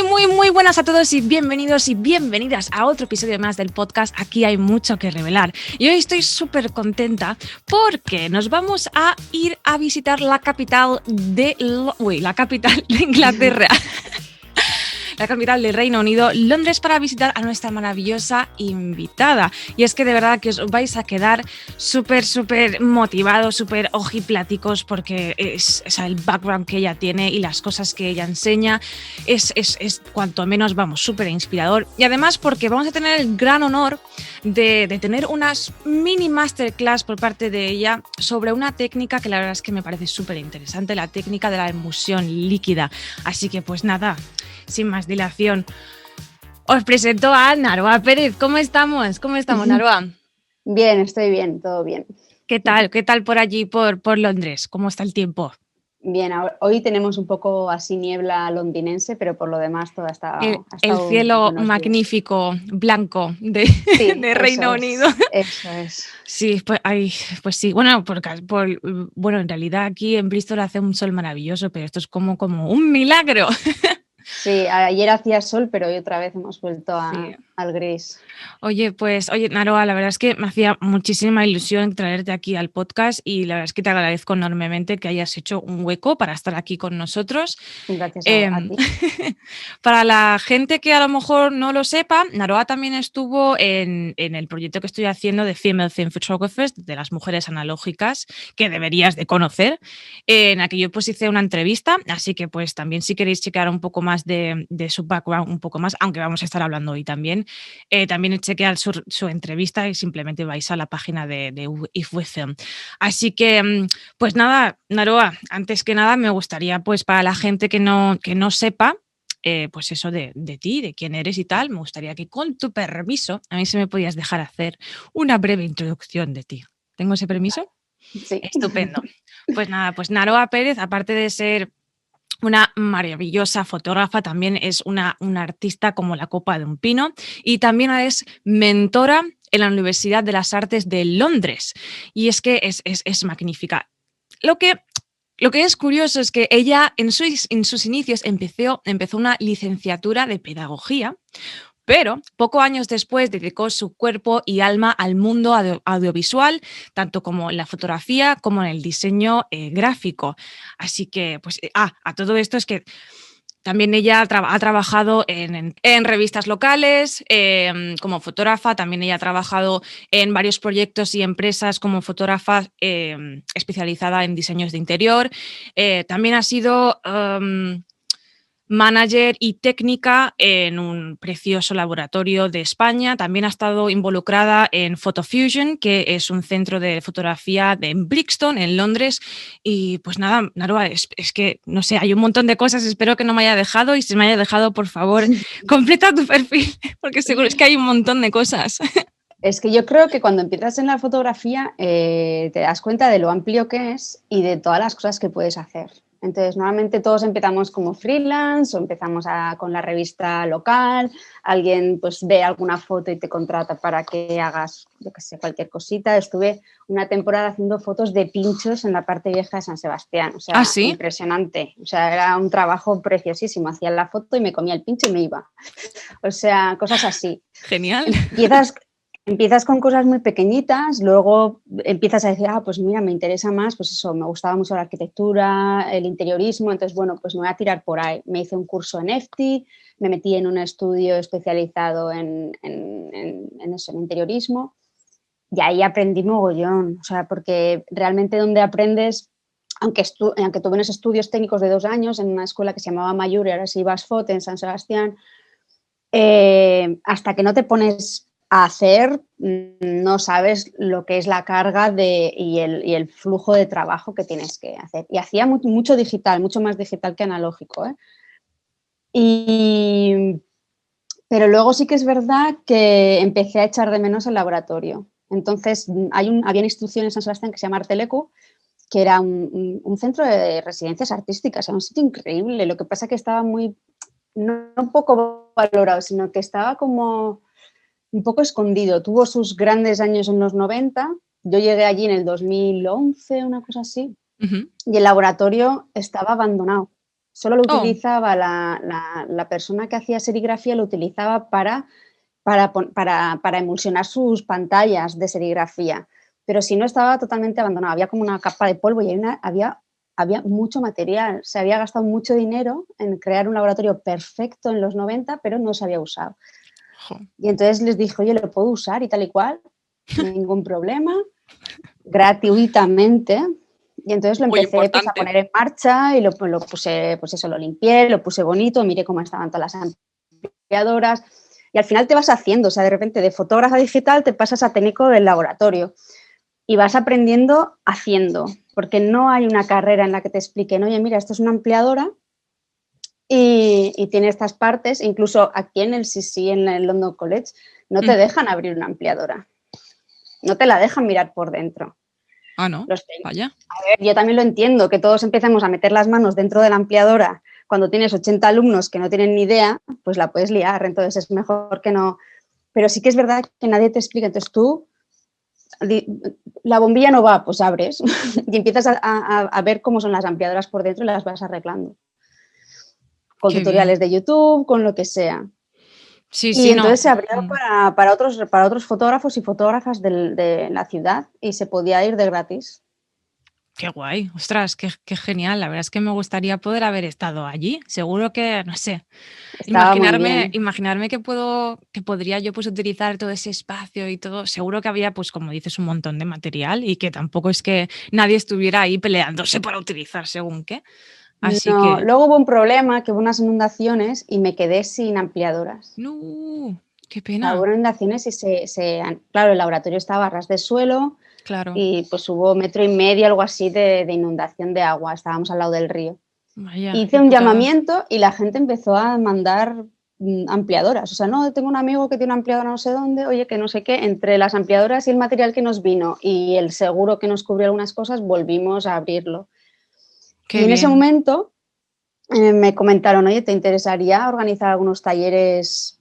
Muy buenas a todos y bienvenidos y bienvenidas a otro episodio más del podcast. Aquí hay mucho que revelar y hoy estoy súper contenta porque nos vamos a ir a visitar la capital de Inglaterra. La capital del Reino Unido, Londres, para visitar a nuestra maravillosa invitada. Y es que de verdad que os vais a quedar súper motivados, súper ojipláticos, porque es el background que ella tiene y las cosas que ella enseña es cuanto menos, vamos, súper inspirador. Y además porque vamos a tener el gran honor de tener unas mini masterclass por parte de ella sobre una técnica que la verdad es que me parece súper interesante, la técnica de la emulsión líquida. Así que pues nada, sin más dilación, os presento a Naroa Pérez. ¿Cómo estamos? ¿Cómo estamos, Naroa? Bien, estoy bien, todo bien. ¿Qué tal? ¿Qué tal por allí, por Londres? ¿Cómo está el tiempo? Bien, hoy tenemos un poco así niebla londinense, pero por lo demás todo está... El cielo magnífico, blanco de Reino Unido. Eso es. Sí, pues sí. Bueno, bueno, en realidad aquí en Bristol hace un sol maravilloso, pero esto es como un milagro. Sí, ayer hacía sol, pero hoy otra vez hemos vuelto al gris. Oye, Naroa, la verdad es que me hacía muchísima ilusión traerte aquí al podcast y la verdad es que te agradezco enormemente que hayas hecho un hueco para estar aquí con nosotros. Gracias a ti. Para la gente que a lo mejor no lo sepa, Naroa también estuvo en el proyecto que estoy haciendo de Female Film Photographers, de las mujeres analógicas, que deberías de conocer. En aquello pues hice una entrevista, así que pues también si queréis chequear un poco más de su background, un poco más, aunque vamos a estar hablando hoy también chequear su entrevista y simplemente vais a la página de If With Them. Así que, pues nada, Naroa, antes que nada me gustaría, pues para la gente que no sepa, pues eso de ti, de quién eres y tal, me gustaría que con tu permiso, a mí se me podías dejar hacer una breve introducción de ti. ¿Tengo ese permiso? Sí. Estupendo. Pues nada, pues Naroa Pérez, aparte de ser una maravillosa fotógrafa, también es una artista como la copa de un pino y también es mentora en la Universidad de las Artes de Londres. Y es que es magnífica. Lo que es curioso es que ella en sus inicios empezó una licenciatura de pedagogía, pero pocos años después dedicó su cuerpo y alma al mundo audiovisual, tanto como en la fotografía como en el diseño gráfico. Así que, pues, a todo esto es que también ella ha trabajado en revistas locales como fotógrafa, también ella ha trabajado en varios proyectos y empresas como fotógrafa especializada en diseños de interior. También ha sido manager y técnica en un precioso laboratorio de España. También ha estado involucrada en Photofusion, que es un centro de fotografía en Brixton, en Londres. Y pues nada, Naroa, es que, no sé, hay un montón de cosas, espero que no me haya dejado, y si me haya dejado, por favor, completa tu perfil, porque seguro es que hay un montón de cosas. Es que yo creo que cuando empiezas en la fotografía te das cuenta de lo amplio que es y de todas las cosas que puedes hacer. Entonces, normalmente todos empezamos como freelance o empezamos con la revista local, alguien pues ve alguna foto y te contrata para que hagas, yo qué sé, cualquier cosita. Estuve una temporada haciendo fotos de pinchos en la parte vieja de San Sebastián, o sea, ¿Sí? Impresionante. O sea, era un trabajo preciosísimo. Hacía la foto y me comía el pincho y me iba. O sea, cosas así. Genial. Empiezas con cosas muy pequeñitas, luego empiezas a decir, pues mira, me interesa más, pues eso, me gustaba mucho la arquitectura, el interiorismo, entonces bueno, pues me voy a tirar por ahí. Me hice un curso en EFTI, me metí en un estudio especializado en eso, en interiorismo, y ahí aprendí mogollón, o sea, porque realmente donde aprendes, aunque tuve unos estudios técnicos de 2 años en una escuela que se llamaba Mayur y ahora es Ibasfot en San Sebastián, hasta que no te pones a hacer, no sabes lo que es la carga y el flujo de trabajo que tienes que hacer. Y hacía mucho digital, mucho más digital que analógico, ¿eh? Pero luego sí que es verdad que empecé a echar de menos el laboratorio. Entonces, había una institución en San Sebastián que se llama Artelecu, que era un centro de residencias artísticas, era un sitio increíble. Lo que pasa es que estaba no un poco valorado, sino que estaba como un poco escondido. Tuvo sus grandes años en los 90. Yo llegué allí en el 2011, una cosa así, y el laboratorio estaba abandonado. Solo lo Oh, utilizaba la persona que hacía serigrafía, lo utilizaba para emulsionar sus pantallas de serigrafía. Pero si no, estaba totalmente abandonado. Había como una capa de polvo y había mucho material. Se había gastado mucho dinero en crear un laboratorio perfecto en los 90, pero no se había usado. jo. Y entonces les dije, oye, lo puedo usar y tal y cual, ningún problema, gratuitamente. Y entonces lo Muy empecé pues, a importante. poner en marcha y lo puse, pues eso, lo limpié, lo puse bonito, miré cómo estaban todas las ampliadoras. Y al final te vas haciendo, o sea, de repente de fotógrafa digital te pasas a técnico del laboratorio y vas aprendiendo haciendo, porque no hay una carrera en la que te expliquen, oye, mira, esto es una ampliadora y tiene estas partes, incluso aquí en el CC, en el London College, no te dejan abrir una ampliadora, no te la dejan mirar por dentro. Ah, no, Los vaya. A ver, yo también lo entiendo, que todos empecemos a meter las manos dentro de la ampliadora cuando tienes 80 alumnos que no tienen ni idea, pues la puedes liar, entonces es mejor que no. Pero sí que es verdad que nadie te explica, entonces tú, la bombilla no va, pues abres y empiezas a ver cómo son las ampliadoras por dentro y las vas arreglando. Con Qué bien. tutoriales de YouTube, con lo que sea. Sí, Y sí, no. entonces se abrió para otros fotógrafos y fotógrafas de la ciudad y se podía ir de gratis. Qué guay. Ostras, qué genial. La verdad es que me gustaría poder haber estado allí. Seguro que, no sé, Estaba muy bien. imaginarme que podría yo pues utilizar todo ese espacio y todo. Seguro que había, pues como dices, un montón de material y que tampoco es que nadie estuviera ahí peleándose para utilizar según qué. Así No, que, luego hubo un problema, que hubo unas inundaciones y me quedé sin ampliadoras. no, qué O sea, pena. hubo inundaciones y claro, el laboratorio estaba a ras de suelo Claro, y pues hubo 1,5 metros, algo así, de inundación de agua. Estábamos al lado del río. vaya, qué Hice un putada. llamamiento y la gente empezó a mandar ampliadoras. O sea, no, tengo un amigo que tiene una ampliadora no sé dónde, oye, que no sé qué. Entre las ampliadoras y el material que nos vino y el seguro que nos cubrió algunas cosas, volvimos a abrirlo. Qué Y en ese bien. momento me comentaron, oye, ¿te interesaría organizar algunos talleres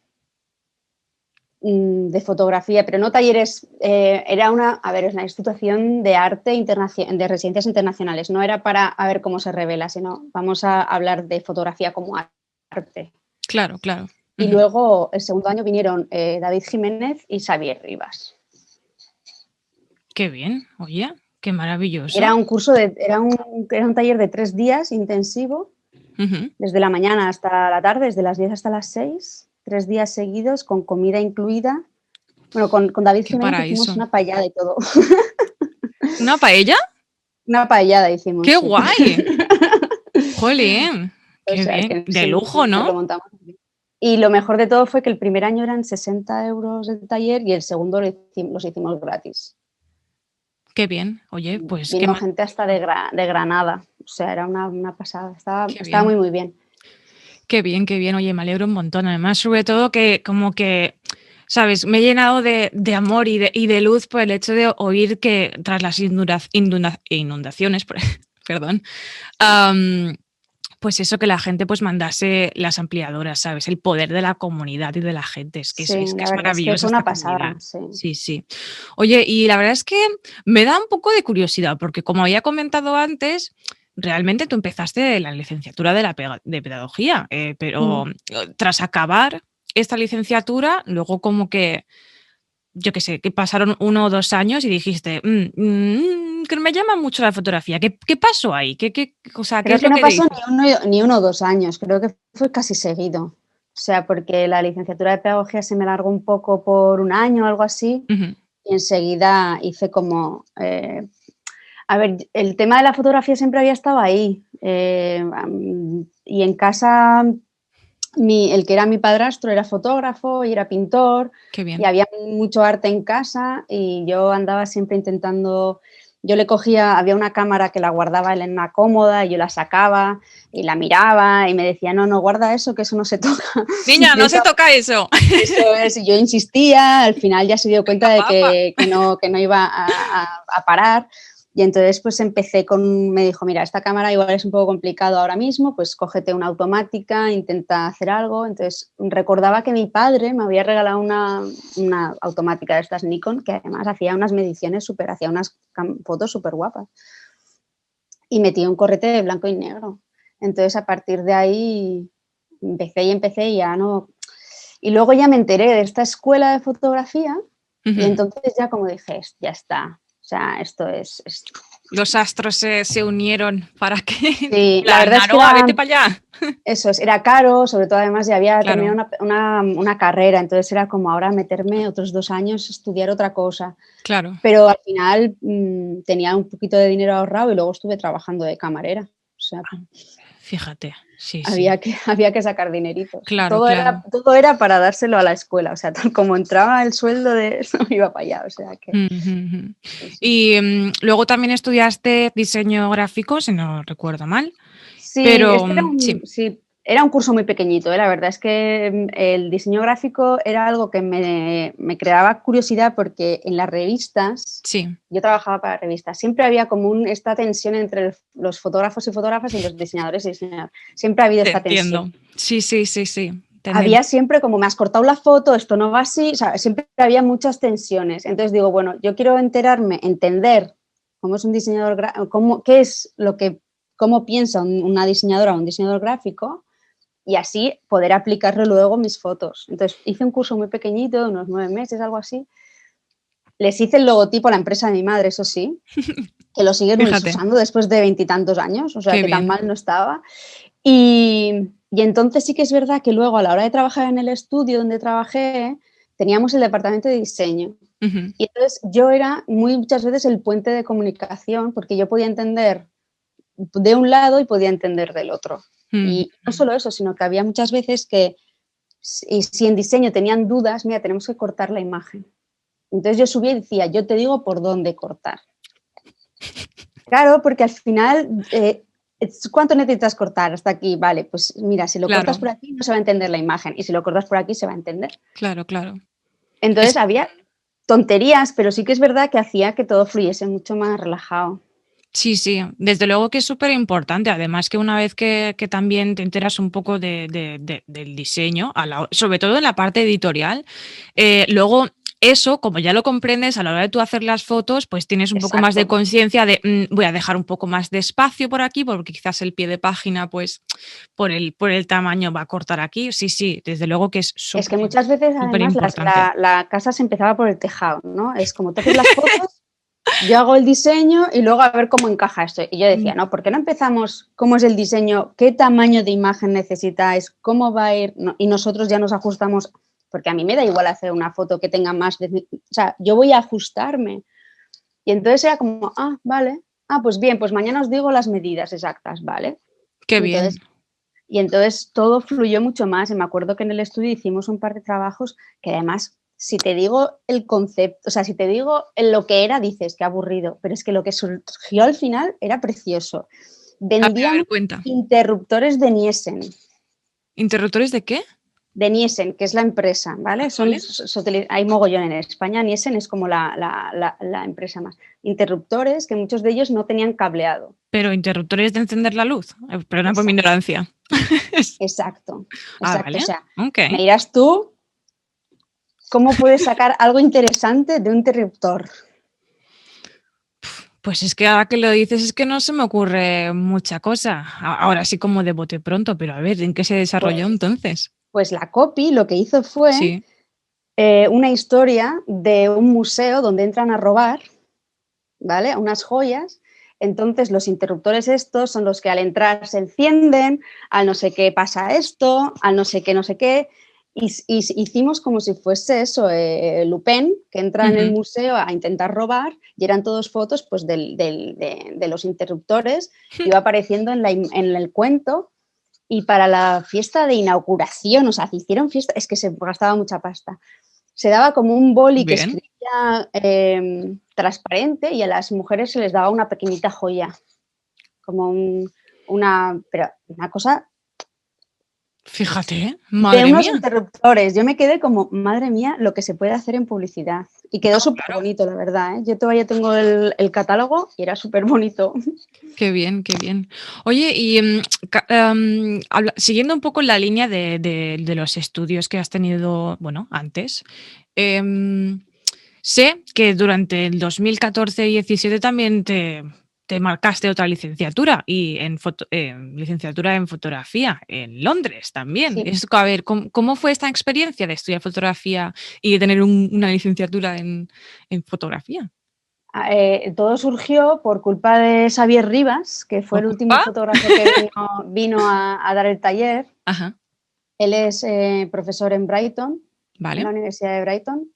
de fotografía? Pero no talleres, es una institución de arte de residencias internacionales, no era para a ver cómo se revela, sino vamos a hablar de fotografía como arte. Claro, claro. Y Ujú. luego el segundo año vinieron David Jiménez y Xavier Rivas. Qué bien. Oye, qué Era maravilloso. un era un taller de 3 días intensivo, Ujú. desde la mañana hasta la tarde, desde las 10 hasta las 6, 3 días seguidos con comida incluida. Bueno, con David Qué Jiménez hicimos paraíso. una paellada y todo. ¿Una paella? Una paellada hicimos, ¡Qué sí. guay! ¡Jolín! O ¡Qué sea, bien! que De sí, lujo, nos ¿no? lo montamos bien. Y lo mejor de todo fue que el primer año eran 60 euros de taller y el segundo los hicimos gratis. Qué bien. Oye, pues qué Vino mal. gente hasta de Granada. O sea, era una pasada. Qué Estaba bien. muy, muy bien. Qué bien, qué bien. Oye, me alegro un montón. Además, sobre todo que como que, ¿sabes? Me he llenado de amor y de luz por el hecho de oír que tras las inundaciones, perdón, am, pues eso, que la gente pues mandase las ampliadoras, ¿sabes? El poder de la comunidad y de la gente. Sí, Es que la es verdad es que maravillosa fue esta una comunidad. pasada, sí. Sí, sí. Oye, y la verdad es que me da un poco de curiosidad, porque como había comentado antes, realmente tú empezaste la licenciatura de pedagogía, pero Mm. tras acabar esta licenciatura, luego como que, yo qué sé, que pasaron 1 o 2 años y dijiste, que me llama mucho la fotografía. ¿Qué pasó ahí? O sea, ¿qué Creo es que lo no que pasó dices? ni 1 o 2 años, creo que fue casi seguido. O sea, porque la licenciatura de pedagogía se me largó un poco por un año o algo así Ujú. y enseguida hice como... a ver, el tema de la fotografía siempre había estado ahí y en casa el que era mi padrastro era fotógrafo y era pintor Qué y bien. había mucho arte en casa y yo andaba siempre intentando, yo le cogía, había una cámara que la guardaba él en una cómoda y yo la sacaba y la miraba y me decía, no, no, guarda eso, que eso no se toca. Niña, Yo no se estaba, toca eso. eso es, y yo insistía, al final ya se dio cuenta Venga, de papa. que no iba a parar. Y entonces pues me dijo, mira, esta cámara igual es un poco complicado ahora mismo, pues cógete una automática, intenta hacer algo. Entonces recordaba que mi padre me había regalado una automática de estas Nikon, que además hacía unas mediciones hacía unas fotos súper guapas. Y metí un correte de blanco y negro. Entonces, a partir de ahí empecé y ya no... Y luego ya me enteré de esta escuela de fotografía y entonces ya como dije, ya está, o sea, esto es... Los astros se unieron para que... Sí, la verdad es que Naroa, vete para allá. Eso es, era caro, sobre todo además ya había Claro. terminado una carrera, entonces era como ahora meterme otros 2 años, estudiar otra cosa. Claro. Pero al final tenía un poquito de dinero ahorrado y luego estuve trabajando de camarera. O sea, fíjate, sí, había sí. que sacar dineritos. Claro, todo era para dárselo a la escuela. O sea, tal como entraba el sueldo de eso, iba para allá. O sea que. Sí. Y luego también estudiaste diseño gráfico, si no recuerdo mal. Sí, pero era un curso muy pequeñito, ¿eh? La verdad es que el diseño gráfico era algo que me creaba curiosidad porque en las revistas, yo trabajaba para revistas, siempre había como esta tensión entre los fotógrafos y fotógrafas y los diseñadores y diseñadores. Siempre ha habido esta tensión. Sí. Había siempre como, me has cortado la foto, esto no va así, o sea, siempre había muchas tensiones. Entonces digo, bueno, yo quiero entender cómo es un diseñador, qué es lo que... cómo piensa una diseñadora o un diseñador gráfico y así poder aplicarlo luego en mis fotos. Entonces hice un curso muy pequeñito, de unos 9 meses, algo así. Les hice el logotipo a la empresa de mi madre, eso sí, que lo siguen usando después de 20 y tantos años, o sea que tan mal no estaba. Y entonces sí que es verdad que luego a la hora de trabajar en el estudio donde trabajé, teníamos el departamento de diseño. Y entonces yo era muchas veces el puente de comunicación porque yo podía entender de un lado y podía entender del otro. Y no solo eso, sino que había muchas veces que si en diseño tenían dudas, mira, tenemos que cortar la imagen. Entonces yo subía y decía, yo te digo por dónde cortar. Claro, porque al final, ¿cuánto necesitas cortar hasta aquí? Vale, pues mira, si lo cortas por aquí no se va a entender la imagen y si lo cortas por aquí se va a entender. Claro. Entonces había tonterías, pero sí que es verdad que hacía que todo fluyese mucho más relajado. Sí, desde luego que es súper importante. Además que una vez que también te enteras un poco del diseño, sobre todo en la parte editorial, luego eso, como ya lo comprendes, a la hora de tú hacer las fotos, pues tienes un poco más de conciencia de voy a dejar un poco más de espacio por aquí, porque quizás el pie de página, pues por el tamaño va a cortar aquí. Sí, desde luego que es súper. Es que muchas veces además la casa se empezaba por el tejado, ¿no? Es como tú haces las fotos, yo hago el diseño y luego a ver cómo encaja esto. Y yo decía, no, ¿por qué no empezamos cómo es el diseño? ¿Qué tamaño de imagen necesitáis? ¿Cómo va a ir? No, y nosotros ya nos ajustamos, porque a mí me da igual hacer una foto que tenga más de... O sea, yo voy a ajustarme. Y entonces era como, vale, pues bien, pues mañana os digo las medidas exactas, ¿vale? Qué bien. Y entonces todo fluyó mucho más. Y me acuerdo que en el estudio hicimos un par de trabajos que además... Si te digo el concepto, o sea, si te digo lo que era, dices que aburrido, pero es que lo que surgió al final era precioso. Vendían interruptores de Nielsen. ¿Interruptores de qué? De Nielsen, que es la empresa, ¿vale? Hay mogollón en España. Nielsen es como la empresa más. Interruptores que muchos de ellos no tenían cableado. Pero interruptores de encender la luz. Perdona por mi ignorancia. Exacto. Vale. O sea, me dirás tú. ¿Cómo puedes sacar algo interesante de un interruptor? Pues es que ahora que lo dices es que no se me ocurre mucha cosa. Ahora sí como de bote pronto, pero a ver, ¿en qué se desarrolló entonces? Pues la copy lo que hizo fue una historia de un museo donde entran a robar, ¿vale? Unas joyas. Entonces los interruptores estos son los que al entrar se encienden, al no sé qué pasa esto, al no sé qué. Y hicimos como si fuese eso, Lupin, que entra en el museo a intentar robar y eran todos fotos pues, de los interruptores, iba apareciendo en el cuento y para la fiesta de inauguración, o sea, se hicieron fiesta, es que se gastaba mucha pasta. Se daba como un boli que escribía transparente y a las mujeres se les daba una pequeñita joya, como una cosa... Fíjate, madre de unos mía. Interruptores. Yo me quedé como, madre mía, lo que se puede hacer en publicidad. Y quedó súper bonito, la verdad. Yo todavía tengo el catálogo y era súper bonito. Qué bien. Oye, y siguiendo un poco la línea de los estudios que has tenido, bueno, antes, sé que durante el 2014 y 2017 también te te marcaste otra licenciatura y licenciatura en fotografía en Londres también. Sí. A ver, ¿cómo fue esta experiencia de estudiar fotografía y de tener una licenciatura en fotografía? Todo surgió por culpa de Xavier Rivas, que fue ¿Por el último culpa? fotógrafo que vino a dar el taller. Ajá, Él es profesor en Brighton, en la vale. Universidad de Brighton,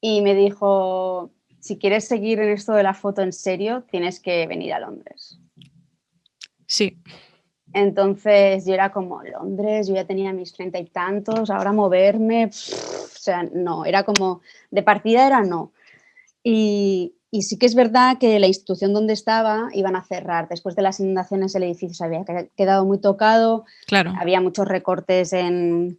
y me dijo, si quieres seguir en esto de la foto en serio, tienes que venir a Londres. Sí, Entonces yo era como, Londres, yo ya tenía mis 30 y tantos, ahora moverme, o sea, no, era como, de partida era no. Y sí que es verdad que la institución donde estaba iban a cerrar. Después de las inundaciones el edificio se había quedado muy tocado, claro. había muchos recortes en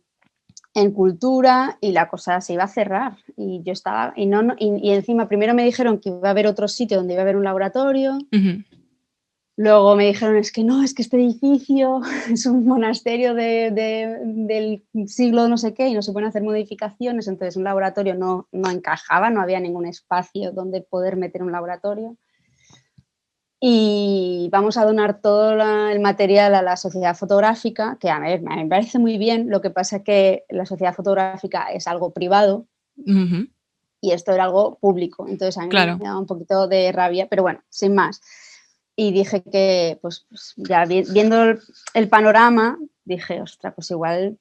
cultura y la cosa se iba a cerrar. Y yo estaba, y encima primero me dijeron que iba a haber otro sitio donde iba a haber un laboratorio. Ujú. Luego me dijeron, es que no, es que este edificio es un monasterio del siglo no sé qué y no se pueden hacer modificaciones, entonces un laboratorio no encajaba, no había ningún espacio donde poder meter un laboratorio. Y vamos a donar todo el material a la sociedad fotográfica, que a mí me parece muy bien, lo que pasa es que la sociedad fotográfica es algo privado Ujú. y esto era algo público, entonces a mí me Claro. daba un poquito de rabia, pero bueno, sin más. Y dije que, pues ya viendo el panorama, dije, ostras, pues igual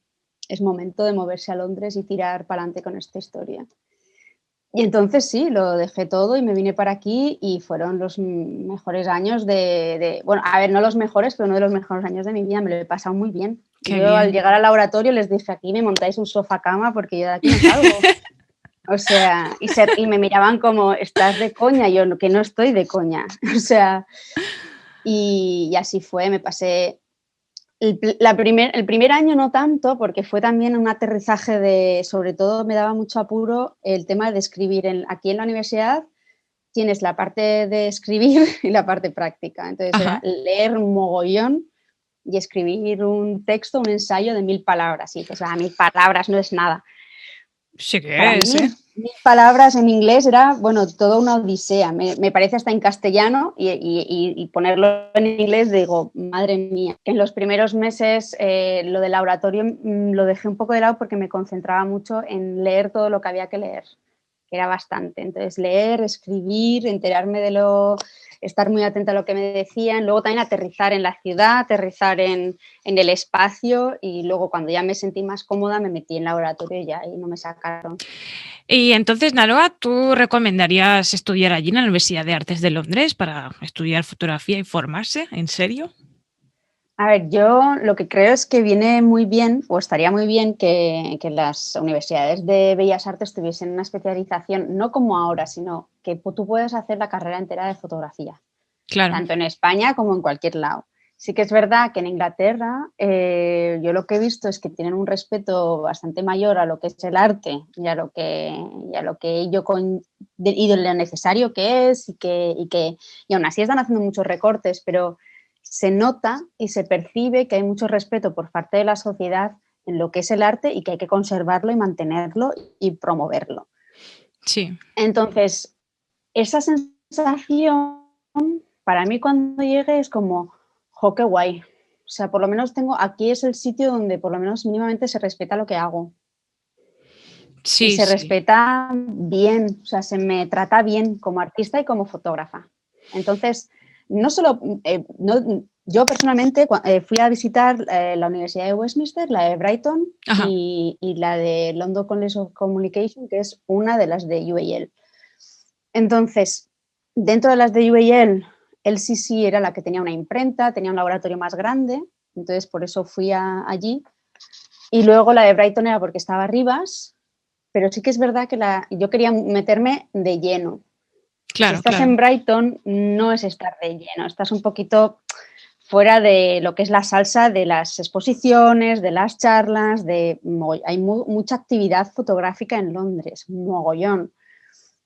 es momento de moverse a Londres y tirar para adelante con esta historia. Y entonces sí, lo dejé todo y me vine para aquí y fueron los mejores años bueno, a ver, no los mejores, pero uno de los mejores años de mi vida, me lo he pasado muy bien. Qué Yo al bien. llegar al laboratorio les dije, aquí me montáis un sofá cama porque yo de aquí no salgo. O sea, y me miraban como, estás de coña, yo que no estoy de coña. O sea, y así fue, me pasé el primer año no tanto, porque fue también un aterrizaje sobre todo me daba mucho apuro el tema de escribir. Aquí en la universidad tienes la parte de escribir y la parte práctica. Entonces era Ajá. leer un mogollón y escribir un texto, un ensayo de 1000 palabras. Y dices, 1000 palabras no es nada. Sí Para que es, ¿eh? mí, 1000 palabras en inglés era, bueno, toda una odisea. Me parece hasta en castellano y ponerlo en inglés, digo, madre mía. En los primeros meses lo del laboratorio lo dejé un poco de lado porque me concentraba mucho en leer todo lo que había que leer, que era bastante. Entonces, leer, escribir, enterarme estar muy atenta a lo que me decían, luego también aterrizar en la ciudad, aterrizar en el espacio y luego cuando ya me sentí más cómoda me metí en laboratorio y ya ahí no me sacaron. Y entonces, Naroa, ¿tú recomendarías estudiar allí en la Universidad de Artes de Londres para estudiar fotografía y formarse? ¿En serio? A ver, yo lo que creo es que viene muy bien, o estaría muy bien, que las universidades de Bellas Artes tuviesen una especialización, no como ahora, sino que tú puedes hacer la carrera entera de fotografía, Claro. tanto en España como en cualquier lado. Sí que es verdad que en Inglaterra yo lo que he visto es que tienen un respeto bastante mayor a lo que es el arte y a lo que y lo necesario que es y aún así están haciendo muchos recortes, pero se nota y se percibe que hay mucho respeto por parte de la sociedad en lo que es el arte y que hay que conservarlo y mantenerlo y promoverlo. Sí. Entonces, esa sensación para mí cuando llegue es como, jo, qué guay. O sea, por lo menos aquí es el sitio donde por lo menos mínimamente se respeta lo que hago. Y Sí, se sí. respeta bien, o sea, se me trata bien como artista y como fotógrafa. Entonces, no solo, yo personalmente fui a visitar la Universidad de Westminster, la de Brighton Ajá. y la de London College of Communication, que es una de las de UAL. Entonces, dentro de las de UAL, LCC era la que tenía una imprenta, tenía un laboratorio más grande, entonces por eso fui allí. Y luego la de Brighton era porque estaba Rivas, pero sí que es verdad que yo quería meterme de lleno. Si Claro, estás claro. en Brighton, no es estar de lleno, estás un poquito fuera de lo que es la salsa de las exposiciones, de las charlas, hay mucha actividad fotográfica en Londres, mogollón.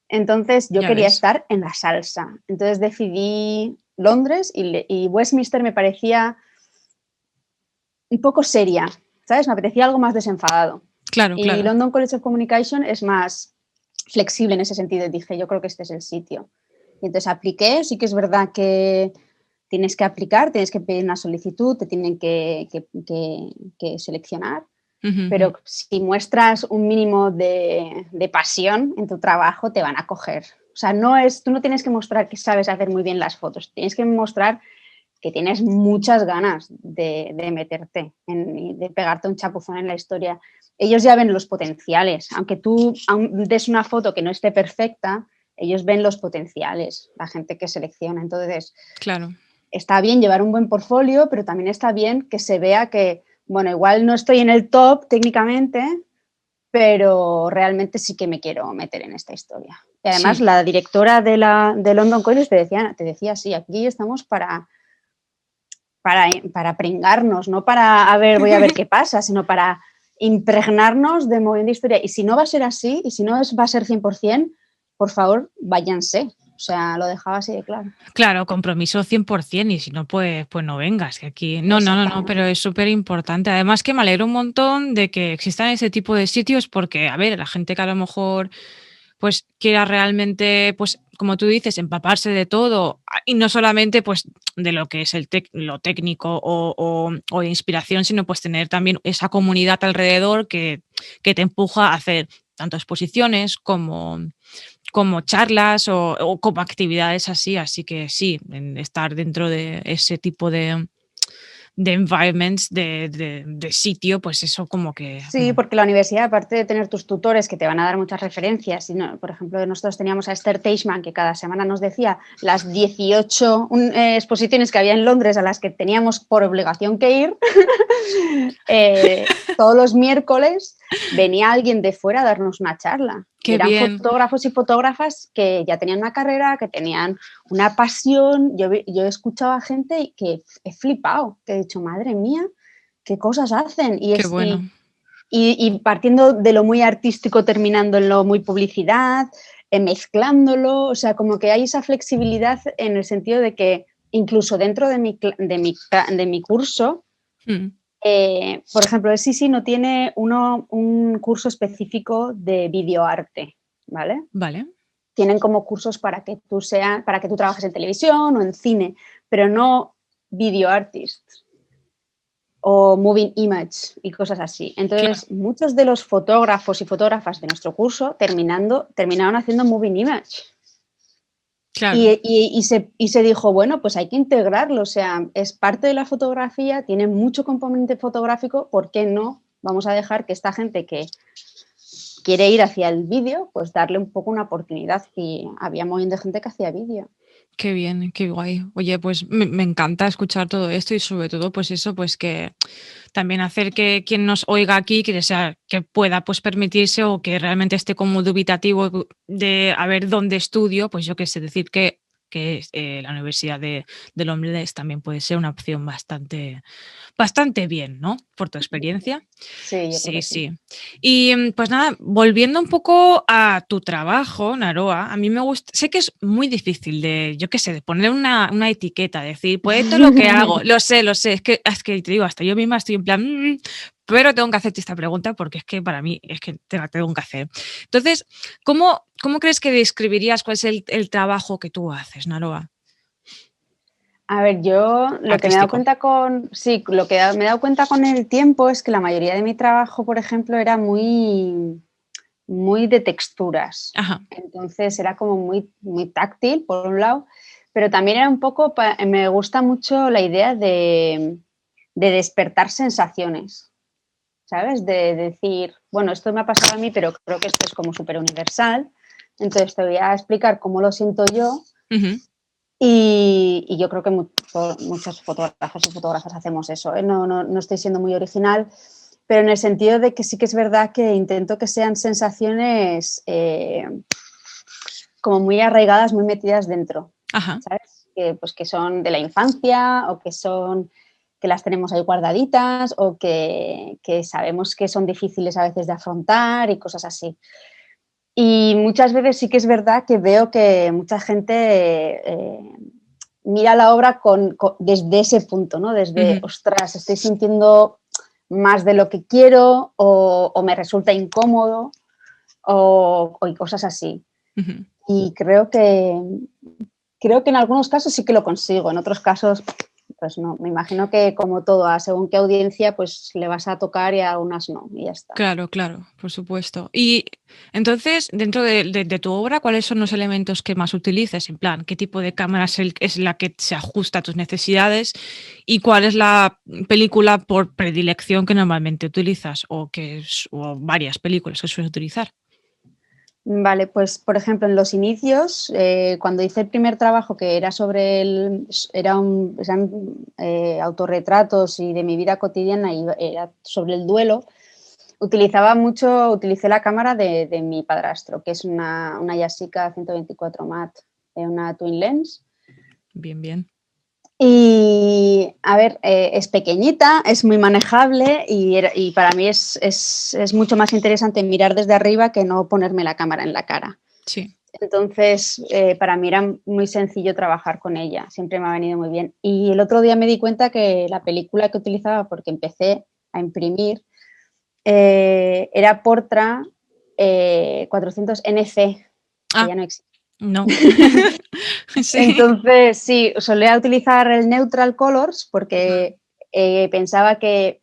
Entonces yo Ya quería ves. estar en la salsa. Entonces decidí Londres y Westminster me parecía un poco seria, ¿sabes? Me apetecía algo más desenfadado. Claro, Y claro. London College of Communication es más flexible en ese sentido. Dije, yo creo que este es el sitio. Y entonces apliqué, sí que es verdad que tienes que aplicar, tienes que pedir una solicitud, te tienen que seleccionar, pero si muestras un mínimo de pasión en tu trabajo, te van a coger. O sea, tú no tienes que mostrar que sabes hacer muy bien las fotos, tienes que mostrar que tienes muchas ganas de meterte, de pegarte un chapuzón en la historia. Ellos ya ven los potenciales, aunque tú des una foto que no esté perfecta, ellos ven los potenciales, la gente que selecciona. Entonces, claro. Está bien llevar un buen portfolio, pero también está bien que se vea que, bueno, igual no estoy en el top técnicamente, pero realmente sí que me quiero meter en esta historia. Y además, Sí. la directora de London Coins te decía, sí, aquí estamos para pringarnos, no para voy a ver qué pasa, sino para impregnarnos de movimiento de historia. Y si no va a ser así, y si no va a ser 100%, por favor, váyanse. O sea, lo dejaba así de claro. Claro, compromiso 100% y si no, pues no vengas. Que aquí no, pero es súper importante. Además que me alegro un montón de que existan ese tipo de sitios porque, a ver, la gente que a lo mejor pues quiera realmente, pues como tú dices, empaparse de todo y no solamente pues de lo que es lo técnico o de inspiración, sino pues tener también esa comunidad alrededor que te empuja a hacer tanto exposiciones como charlas o como actividades así que sí, en estar dentro de ese tipo de environments, de sitio, pues eso como que... Sí, porque la universidad, aparte de tener tus tutores que te van a dar muchas referencias, por ejemplo, nosotros teníamos a Esther Teichmann, que cada semana nos decía las 18 exposiciones que había en Londres a las que teníamos por obligación que ir, todos los miércoles venía alguien de fuera a darnos una charla. Y Qué eran bien. fotógrafos y fotógrafas que ya tenían una carrera, que tenían una pasión. Yo he escuchado a gente que he flipado, que he dicho, madre mía, qué cosas hacen. Qué bueno. Y partiendo de lo muy artístico, terminando en lo muy publicidad, mezclándolo, o sea, como que hay esa flexibilidad en el sentido de que incluso dentro de mi curso, por ejemplo, el SISI no tiene un curso específico de videoarte, ¿vale? Vale. Tienen como cursos para que tú trabajes en televisión o en cine, pero no video artists o moving image y cosas así. Entonces, Claro. muchos de los fotógrafos y fotógrafas de nuestro curso terminaron haciendo moving image. Claro. Y se dijo, bueno, pues hay que integrarlo, o sea, es parte de la fotografía, tiene mucho componente fotográfico, ¿por qué no? Vamos a dejar que esta gente que quiere ir hacia el vídeo, pues darle un poco una oportunidad. Y había un montón de gente que hacía vídeo. Qué bien, qué guay. Oye, pues me encanta escuchar todo esto y sobre todo, pues eso, pues que también hacer que quien nos oiga aquí, que pueda pues permitirse o que realmente esté como dubitativo de a ver dónde estudio, pues yo qué sé, decir que la Universidad de Londres también puede ser una opción bastante bien, ¿no? Por tu experiencia. Sí, yo creo Sí, que sí. sí. Y pues nada, volviendo un poco a tu trabajo, Naroa, a mí me gusta, sé que es muy difícil yo qué sé, de poner una etiqueta, decir, pues esto es lo que hago, lo sé, es que te digo, hasta yo misma estoy en plan, pero tengo que hacerte esta pregunta porque es que para mí es que te la tengo que hacer. Entonces, ¿cómo crees que describirías cuál es el trabajo que tú haces, Naroa? A ver, yo lo que me he dado Artístico. cuenta lo que me he dado cuenta con el tiempo es que la mayoría de mi trabajo, por ejemplo, era muy, muy de texturas. Ajá. Entonces era como muy, muy táctil, por un lado, pero también era un poco, me gusta mucho la idea de despertar sensaciones, ¿sabes? De decir, bueno, esto me ha pasado a mí, pero creo que esto es como súper universal. Entonces te voy a explicar cómo lo siento yo. Uh-huh. Y yo creo que muchos fotógrafos y fotógrafas hacemos eso, ¿eh? No estoy siendo muy original, pero en el sentido de que sí que es verdad que intento que sean sensaciones como muy arraigadas, muy metidas dentro, Ajá. ¿sabes? Pues que son de la infancia o que las tenemos ahí guardaditas o que sabemos que son difíciles a veces de afrontar y cosas así. Y muchas veces sí que es verdad que veo que mucha gente mira la obra desde ese punto, ¿no? Desde, Uh-huh. ostras, estoy sintiendo más de lo que quiero o me resulta incómodo y cosas así. Ujú. Y creo que en algunos casos sí que lo consigo, en otros casos pues no. Me imagino que como todo, a según qué audiencia pues le vas a tocar y a algunas no, y ya está. Claro, claro, por supuesto. Y entonces, dentro de tu obra, ¿cuáles son los elementos que más utilices? En plan, ¿qué tipo de cámara es la que se ajusta a tus necesidades? ¿Y cuál es la película por predilección que normalmente utilizas? O varias películas que sueles utilizar. Vale, pues por ejemplo, en los inicios, cuando hice el primer trabajo que era eran autorretratos y de mi vida cotidiana y era sobre el duelo, utilicé la cámara de mi padrastro, que es una Yashica 124 Mat, una Twin Lens. Bien, bien. Y a ver, es pequeñita, es muy manejable y para mí es mucho más interesante mirar desde arriba que no ponerme la cámara en la cara. Sí. Entonces, para mí era muy sencillo trabajar con ella, siempre me ha venido muy bien. Y el otro día me di cuenta que la película que utilizaba, porque empecé a imprimir, era Portra 400 NC, que Ah, ya no existe. no. Sí. Entonces, sí, solía utilizar el Neutral Colors porque pensaba que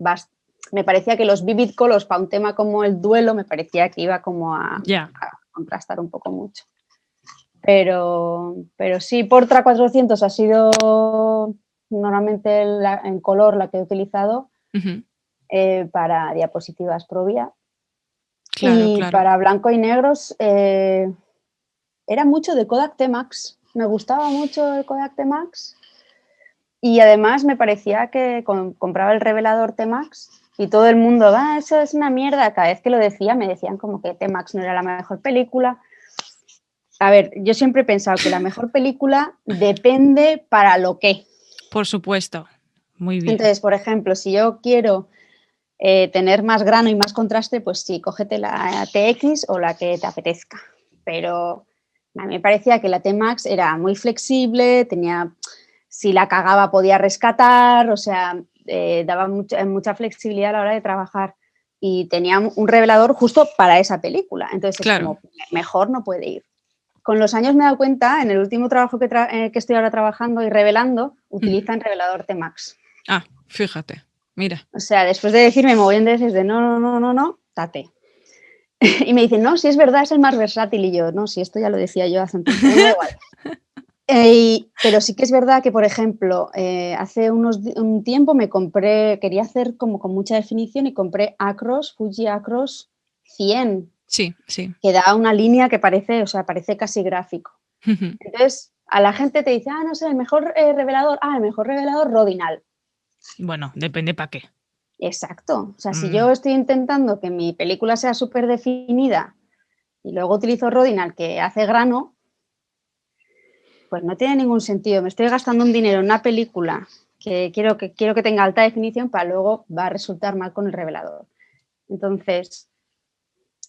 me parecía que los Vivid Colors para un tema como el duelo me parecía que iba como Ya. a contrastar un poco mucho. Pero sí, Portra 400 ha sido normalmente en color la que he utilizado Ujú. para diapositivas Provia. Claro, Y claro. para blanco y negros era mucho de Kodak T-Max. Me gustaba mucho el Kodak T-Max. Y además me parecía que compraba el revelador T-Max y todo el mundo, eso es una mierda. Cada vez que lo decía me decían como que T-Max no era la mejor película. A ver, yo siempre he pensado que la mejor película depende para lo que. Por supuesto. Muy bien. Entonces, por ejemplo, si yo quiero tener más grano y más contraste, pues sí, cógete la TX o la que te apetezca. Pero a mí me parecía que la T-Max era muy flexible, si la cagaba podía rescatar, o sea, daba mucha flexibilidad a la hora de trabajar y tenía un revelador justo para esa película. Entonces es Claro. como, mejor no puede ir. Con los años me he dado cuenta, en el último trabajo que estoy ahora trabajando y revelando, utilizan revelador T-Max. Ah, fíjate. Mira. O sea, después de decirme mogollón de veces de no, tate. Y me dicen, no, si es verdad, es el más versátil. Y yo, no, si esto ya lo decía yo hace un tiempo, bueno, da igual. Pero sí que es verdad que, por ejemplo, hace un tiempo quería hacer como con mucha definición y compré Fuji Acros 100, Sí, sí. que da una línea que parece casi gráfico. Entonces, a la gente te dice, no sé, el mejor revelador Rodinal. Bueno, depende para qué. Exacto. O sea, si yo estoy intentando que mi película sea súper definida y luego utilizo Rodinal que hace grano, pues no tiene ningún sentido. Me estoy gastando un dinero en una película que quiero que tenga alta definición para luego va a resultar mal con el revelador. Entonces,